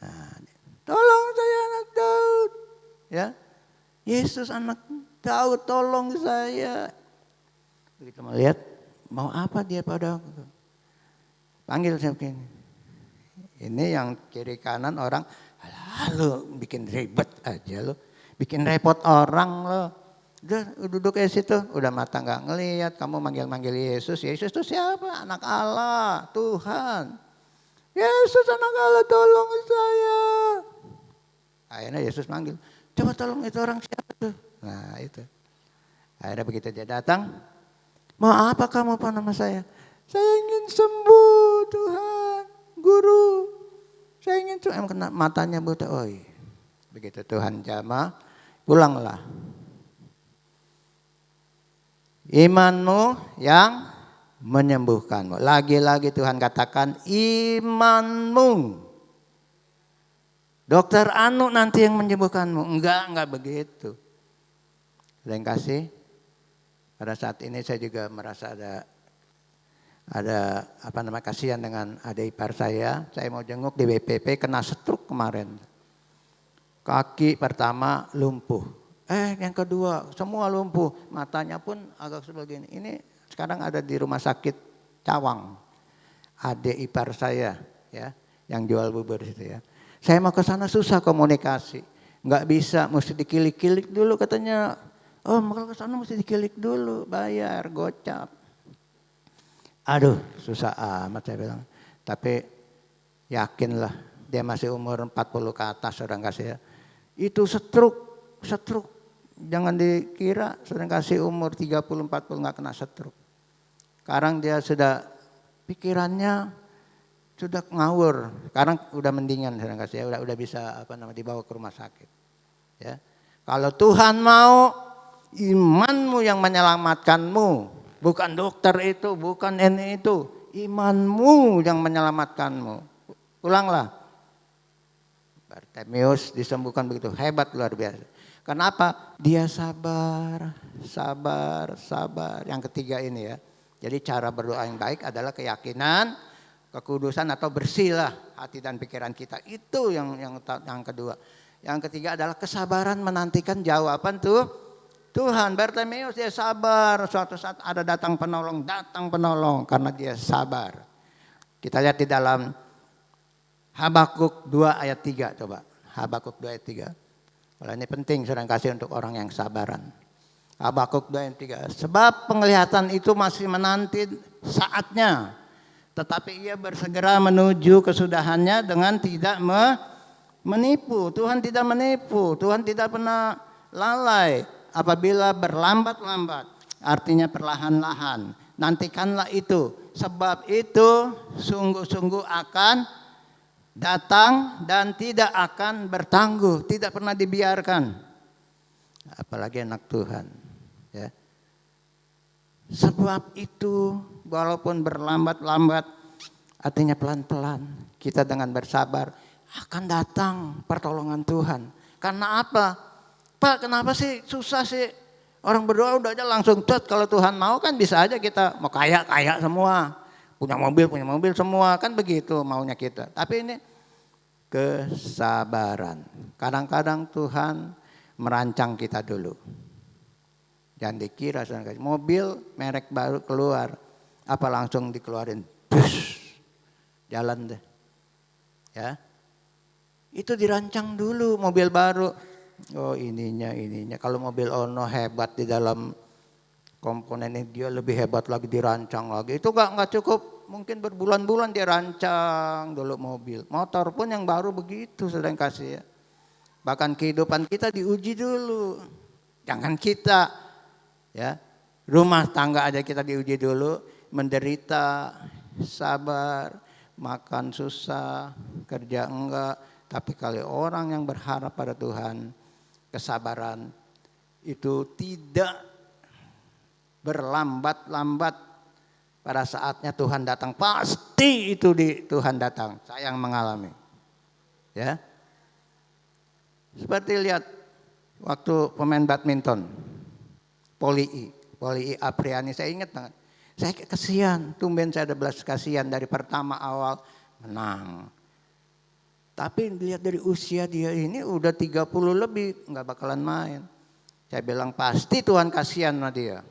Nah, tolong saya anak Daud. Ya, Yesus anak Daud, tolong saya. Begitu melihat, mau apa dia pada panggil saya begini. Ini yang kiri kanan orang, lo bikin ribet aja lo, bikin repot orang lo. Udah duduk di situ, udah mata nggak ngelihat, kamu manggil Yesus. Yesus itu siapa? Anak Allah, Tuhan. Yesus anak Allah, tolong saya. Akhirnya Yesus manggil, coba tolong itu orang siapa tuh? Nah itu. Akhirnya begitu dia datang, mau apa kamu Pak nama saya? Saya ingin sembuh Tuhan, Guru. Saya ingin sembuh, kena matanya buta. Oh iya. Begitu Tuhan jamah, pulanglah. Imanmu yang menyembuhkanmu. Lagi-lagi Tuhan katakan imanmu. Dokter Anu nanti yang menyembuhkanmu. Enggak begitu. Yang kasih. Pada saat ini saya juga merasa ada kasihan dengan adik ipar saya. Saya mau jenguk di BPP kena stroke kemarin. Kaki pertama lumpuh. Yang kedua semua lumpuh. Matanya pun agak sebegini. Ini sekarang ada di rumah sakit Cawang. Adik ipar saya ya, yang jual bubur situ ya. Saya mau ke sana susah komunikasi. Enggak bisa, mesti dikilik-kilik dulu katanya. Oh, mau ke sana mesti dikilik dulu, bayar gocap. Aduh, susah amat saya bilang. Tapi yakinlah dia masih umur 40 ke atas orang kasih ya. Itu stroke. Jangan dikira sudah kasih umur 30-40 nggak kena stroke. Sekarang dia sudah pikirannya sudah ngawur. Sekarang udah mendingan sedang kasih ya, udah bisa dibawa ke rumah sakit. Ya. Kalau Tuhan mau, imanmu yang menyelamatkanmu, bukan dokter itu, bukan ini itu, imanmu yang menyelamatkanmu. Ulanglah. Bartimeus disembuhkan begitu hebat, luar biasa. Kenapa? Dia sabar. Yang ketiga ini ya. Jadi cara berdoa yang baik adalah keyakinan, kekudusan atau bersihlah hati dan pikiran kita. Itu yang kedua. Yang ketiga adalah kesabaran menantikan jawaban Tuhan. Bartimeus dia sabar, suatu saat ada datang penolong karena dia sabar. Kita lihat di dalam Habakuk 2 ayat 3 coba. Habakuk 2 ayat 3. Kalau ini penting sedang kasih untuk orang yang sabaran. Habakuk 2 ayat 3. Sebab penglihatan itu masih menanti saatnya, tetapi ia bersegera menuju kesudahannya dengan tidak menipu. Tuhan tidak menipu, Tuhan tidak pernah lalai. Apabila berlambat-lambat, artinya perlahan-lahan. Nantikanlah itu, sebab itu sungguh-sungguh akan datang dan tidak akan bertangguh, tidak pernah dibiarkan. Apalagi anak Tuhan. Ya. Sebab itu walaupun berlambat-lambat, artinya pelan-pelan, kita dengan bersabar akan datang pertolongan Tuhan. Karena apa? Pak, kenapa sih susah sih? Orang berdoa udah aja langsung cut. Kalau Tuhan mau kan bisa aja kita mau kaya semua. Punya mobil semua. Kan begitu maunya kita. Tapi ini kesabaran. Kadang-kadang Tuhan merancang kita dulu. Jangan dikira mobil merek baru keluar. Apa langsung dikeluarin. Jalan deh. Ya. Itu dirancang dulu mobil baru. Oh ininya. Kalau mobil Ono hebat di dalam komponen ini, dia lebih hebat lagi dirancang lagi. Itu nggak cukup, mungkin berbulan-bulan dia rancang dulu mobil. Motor pun yang baru begitu sedang kasih ya. Bahkan kehidupan kita diuji dulu. Jangan kita ya, rumah tangga aja kita diuji dulu, menderita, sabar, makan susah, kerja enggak. Tapi kalau orang yang berharap pada Tuhan, kesabaran itu tidak berlambat-lambat. Pada saatnya Tuhan datang, pasti itu Tuhan datang. Saya yang mengalami. Ya. Seperti lihat waktu pemain badminton, Poli Apriani, saya ingat banget. Saya kasihan, tumben saya ada belas kasihan dari pertama awal menang. Tapi dilihat dari usia dia ini udah 30 lebih, nggak bakalan main. Saya bilang pasti Tuhan kasihan sama dia.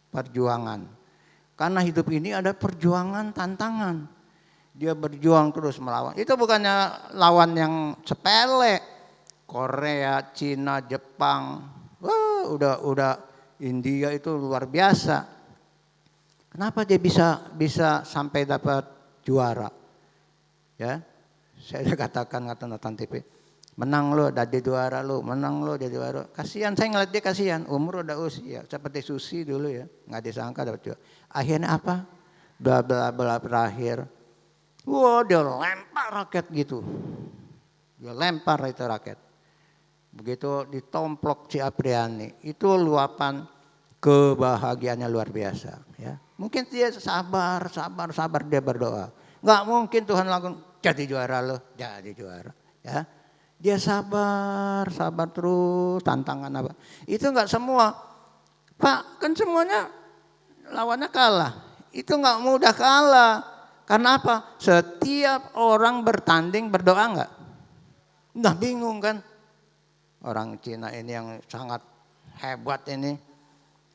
Perjuangan. Karena hidup ini ada perjuangan, tantangan. Dia berjuang terus melawan. Itu bukannya lawan yang sepele. Korea, Cina, Jepang. Wah, udah India itu luar biasa. Kenapa dia bisa sampai dapat juara? Ya. Saya udah katakan nonton TV, menang lo jadi juara lo, menang lo jadi juara. Kasihan, saya ngeliat dia kasihan, umur udah usia seperti Susi dulu ya, nggak disangka dapat juara. Akhirnya apa? Bla berakhir, wah dia lempar raket gitu, dia lempar itu raket. Begitu ditomplok si Apriani, itu luapan kebahagiaannya luar biasa. Ya, mungkin dia sabar dia berdoa. Nggak mungkin Tuhan langsung jadi juara loh, jadi juara. Ya, dia sabar terus, tantangan apa? Itu nggak semua, Pak, kan semuanya lawannya kalah. Itu nggak mudah kalah. Karena apa? Setiap orang bertanding berdoa nggak? Nggak bingung kan? Orang Cina ini yang sangat hebat ini,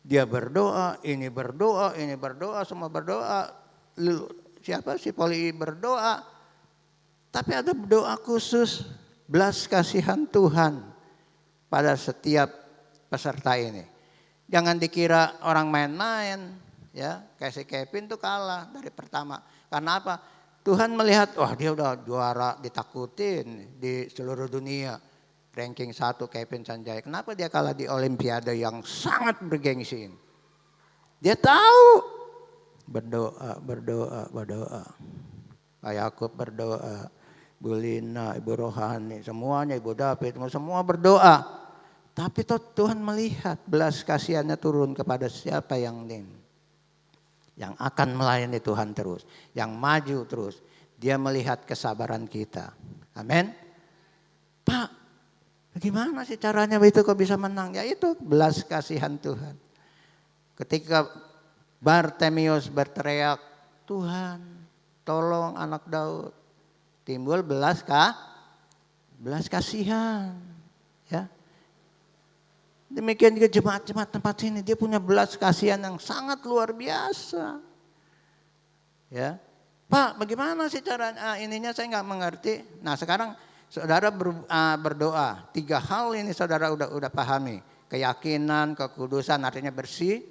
dia berdoa, ini berdoa, semua berdoa. Siapa si Poli berdoa, tapi ada doa khusus belas kasihan Tuhan pada setiap peserta ini. Jangan dikira orang main-main, ya kayak si Kevin tuh kalah dari pertama. Karena apa? Tuhan melihat, wah dia udah juara, ditakutin di seluruh dunia, ranking 1 Kevin Sanjaya. Kenapa dia kalah di Olimpiade yang sangat bergengsi? Dia tahu. Berdoa. Pak Yakub berdoa, Bu Lina, Ibu Rohani, semuanya, Ibu David, semua berdoa. Tapi Tuhan melihat belas kasihannya turun kepada siapa yang akan melayani Tuhan terus, yang maju terus. Dia melihat kesabaran kita. Amin. Pak, bagaimana sih caranya itu kok bisa menang? Ya itu belas kasihan Tuhan. Ketika Bartemius berteriak, Tuhan tolong anak Daud. Timbul belas kasihan. Ya. Demikian juga jemaat-jemaat tempat sini, dia punya belas kasihan yang sangat luar biasa. Ya, Pak, bagaimana sih caranya? Ininya saya nggak mengerti. Nah, sekarang saudara berdoa. 3 hal ini saudara udah pahami. Keyakinan, kekudusan, artinya bersih.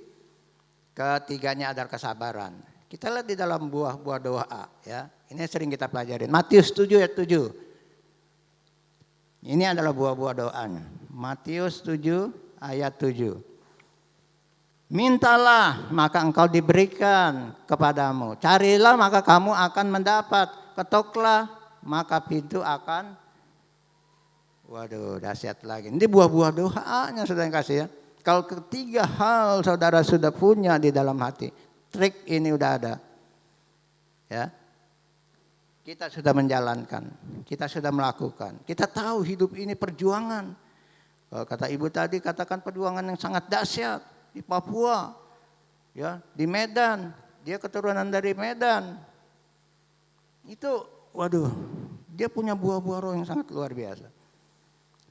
Ketiganya adalah kesabaran. Kita lihat di dalam buah-buah doa. Ya, ini sering kita pelajarin. Matius 7 ayat 7. Ini adalah buah-buah doanya. Matius 7 ayat 7. Mintalah maka engkau diberikan kepadamu. Carilah maka kamu akan mendapat. Ketoklah maka pintu akan. Waduh, dahsyat lagi. Ini buah-buah doanya saudara yang kasih ya. Kalau ketiga hal saudara sudah punya di dalam hati, trik ini udah ada. Ya. Kita sudah menjalankan, kita sudah melakukan. Kita tahu hidup ini perjuangan. Kalau kata Ibu tadi, katakan perjuangan yang sangat dahsyat di Papua, ya, di Medan. Dia keturunan dari Medan. Itu, waduh, dia punya buah-buah roh yang sangat luar biasa.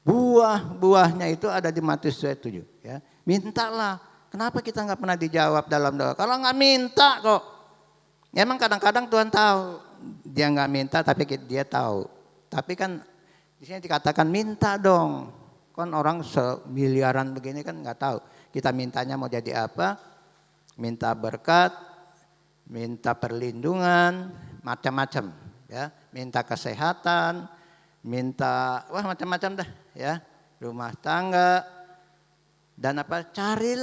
Buah-buahnya itu ada di Matius 7. Ya. Mintalah. Kenapa kita nggak pernah dijawab dalam doa? Kalau nggak minta kok. Emang kadang-kadang Tuhan tahu. Dia nggak minta tapi dia tahu. Tapi kan di sini dikatakan minta dong. Kan orang semiliaran begini kan nggak tahu. Kita mintanya mau jadi apa? Minta berkat, minta perlindungan, macam-macam. Ya, minta kesehatan, minta macam-macam dah. Ya, rumah tangga dan apa? Cari.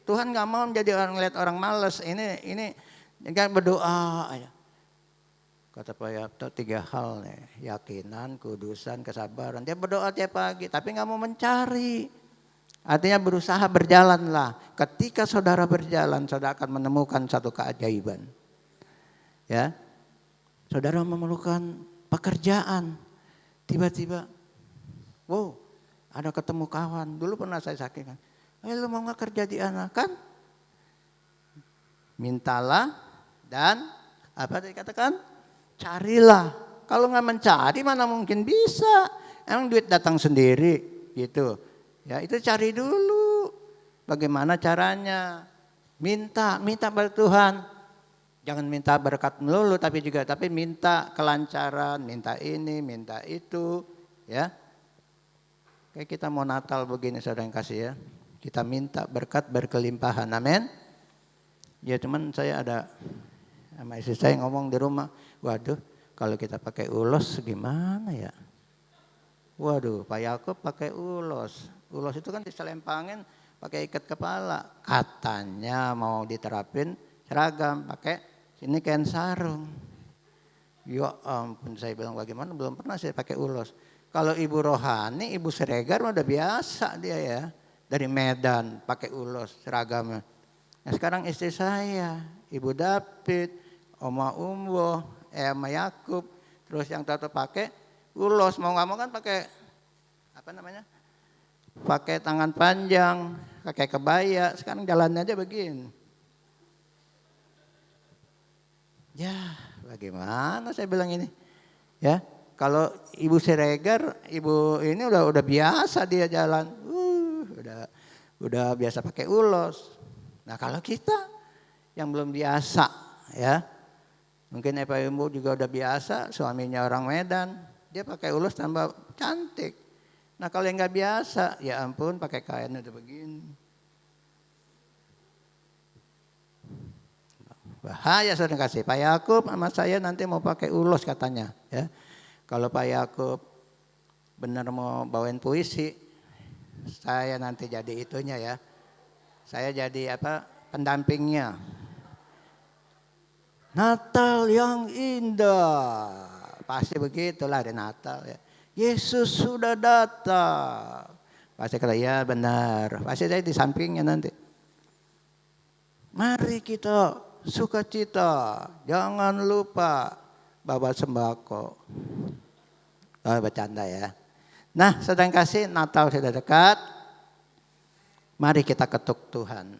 Tuhan nggak mau menjadi orang lihat orang malas. Ini jangan berdoa aja. Kata Pak Yapto 3 hal nih, yakinan, kudusan, kesabaran. Dia berdoa tiap pagi tapi nggak mau mencari. Artinya berusaha berjalanlah. Ketika saudara berjalan, saudara akan menemukan satu keajaiban. Ya, saudara memerlukan pekerjaan. Tiba-tiba, wow, ada ketemu kawan. Dulu pernah saya saksikan. Lu mau nggak kerja di anak kan? Mintalah dan apa tadi katakan? Carilah. Kalau nggak mencari mana mungkin bisa. Emang duit datang sendiri gitu. Ya itu cari dulu. Bagaimana caranya? Minta pada Tuhan. Jangan minta berkat melulu tapi minta kelancaran, minta ini, minta itu, ya. Kayak kita mau Natal begini saudara yang kasih ya. Kita minta berkat berkelimpahan. Amin. Ya cuman saya ada sama istri saya ngomong di rumah, waduh kalau kita pakai ulos gimana ya? Waduh Pak Yakub pakai ulos. Ulos itu kan diselempangin pakai ikat kepala. Katanya mau diterapin seragam pakai sini kain sarung. Ya ampun saya bilang bagaimana belum pernah saya pakai ulos. Kalau Ibu Rohani, Ibu Siregar udah biasa dia ya. Dari Medan pakai ulos seragamnya. Nah sekarang istri saya, Ibu David, Oma Umbo, Oma Yakub, terus yang tahu pakai ulos, mau nggak mau kan pakai apa namanya? Pakai tangan panjang, pakai kebaya. Sekarang jalannya aja begini. Ya, bagaimana saya bilang ini? Ya, kalau Ibu Siregar, Ibu ini udah biasa dia jalan, udah biasa pakai ulos. Nah kalau kita yang belum biasa, ya. Mungkin Eva Ibu juga udah biasa, suaminya orang Medan, dia pakai ulos tambah cantik. Nah kalau yang nggak biasa, ya ampun pakai kain udah begini. Bahaya saudara kasih. Pak Yakub sama saya nanti mau pakai ulos katanya. Ya. Kalau Pak Yakub benar mau bawain puisi, saya nanti jadi itunya ya. Saya jadi pendampingnya. Natal yang indah. Pasti begitulah di Natal ya. Yesus sudah datang. Pasti kata ya benar. Pasti saya di sampingnya nanti. Mari kita sukacita. Jangan lupa bawa sembako. Oh, bercanda ya. Nah, sedang kasih Natal sudah dekat. Mari kita ketuk Tuhan.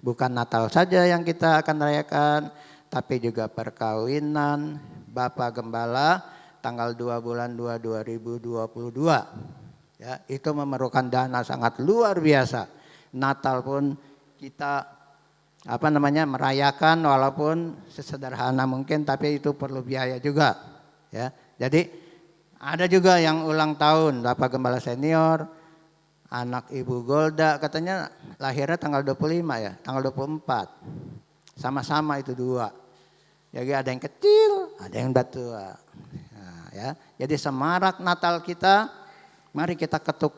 Bukan Natal saja yang kita akan rayakan, tapi juga perkawinan Bapak Gembala tanggal 2 bulan 2 2022. Ya, itu memerlukan dana sangat luar biasa. Natal pun kita merayakan walaupun sesederhana mungkin, tapi itu perlu biaya juga. Ya, jadi ada juga yang ulang tahun Bapak Gembala senior, anak Ibu Golda katanya lahirnya tanggal 25 ya, tanggal 24. Sama-sama itu dua. Jadi ada yang kecil, ada yang tua. Nah, ya. Jadi semarak Natal kita, mari kita ketuk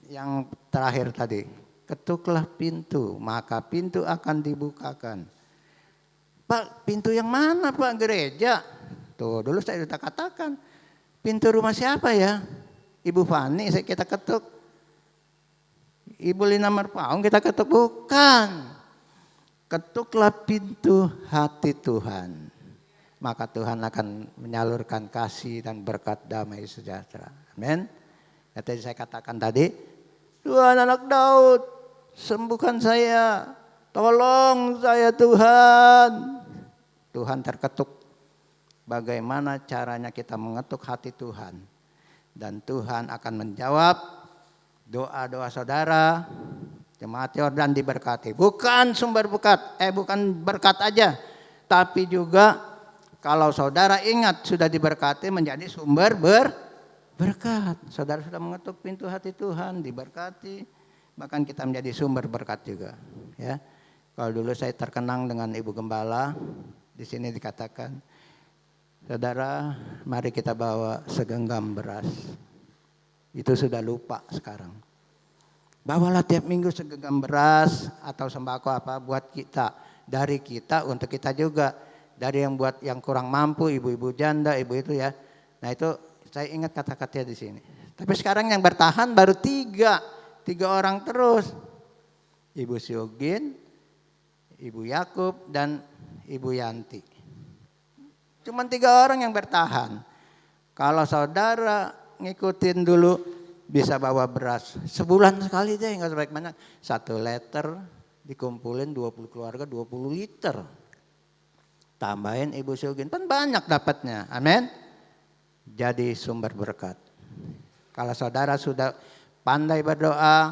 yang terakhir tadi. Ketuklah pintu, maka pintu akan dibukakan. Pak, pintu yang mana Pak? Gereja. Tuh dulu saya sudah katakan. Pintu rumah siapa ya? Ibu Fani kita ketuk. Ibu Lina Marpaung kita ketuk. Bukan. Ketuklah pintu hati Tuhan. Maka Tuhan akan menyalurkan kasih dan berkat damai sejahtera. Amin. Ya, tadi saya katakan tadi. Tuhan anak Daud, sembuhkan saya. Tolong saya Tuhan. Tuhan terketuk. Bagaimana caranya kita mengetuk hati Tuhan. Dan Tuhan akan menjawab doa-doa saudara. Jemaat Yordan diberkati. Bukan sumber berkat, bukan berkat aja. Tapi juga kalau saudara ingat sudah diberkati menjadi sumber berkat. Saudara sudah mengetuk pintu hati Tuhan, diberkati. Bahkan kita menjadi sumber berkat juga. Ya. Kalau dulu saya terkenang dengan Ibu Gembala, di sini dikatakan, saudara, mari kita bawa segenggam beras. Itu sudah lupa sekarang. Bawalah tiap minggu segenggam beras atau sembako apa buat kita. Dari kita untuk kita juga. Dari yang buat yang kurang mampu, ibu-ibu janda, ibu itu ya. Nah itu saya ingat kata-kata di sini. Tapi sekarang yang bertahan baru tiga orang terus. Ibu Syugin, Ibu Yakub, dan Ibu Yanti. Cuman 3 orang yang bertahan. Kalau saudara ngikutin dulu bisa bawa beras. Sebulan sekali deh, nggak sebaik banyak. 1 liter dikumpulin 20 keluarga 20 liter. Tambahin Ibu Syugin, kan banyak dapatnya. Amin. Jadi sumber berkat. Kalau saudara sudah pandai berdoa,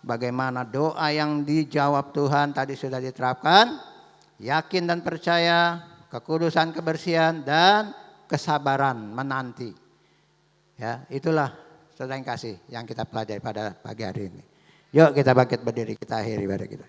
bagaimana doa yang dijawab Tuhan tadi sudah diterapkan, yakin dan percaya, kekudusan, kebersihan, dan kesabaran menanti. Ya, itulah saudara yang kasih yang kita pelajari pada pagi hari ini. Yuk kita bangkit berdiri, kita akhiri ibadah kita.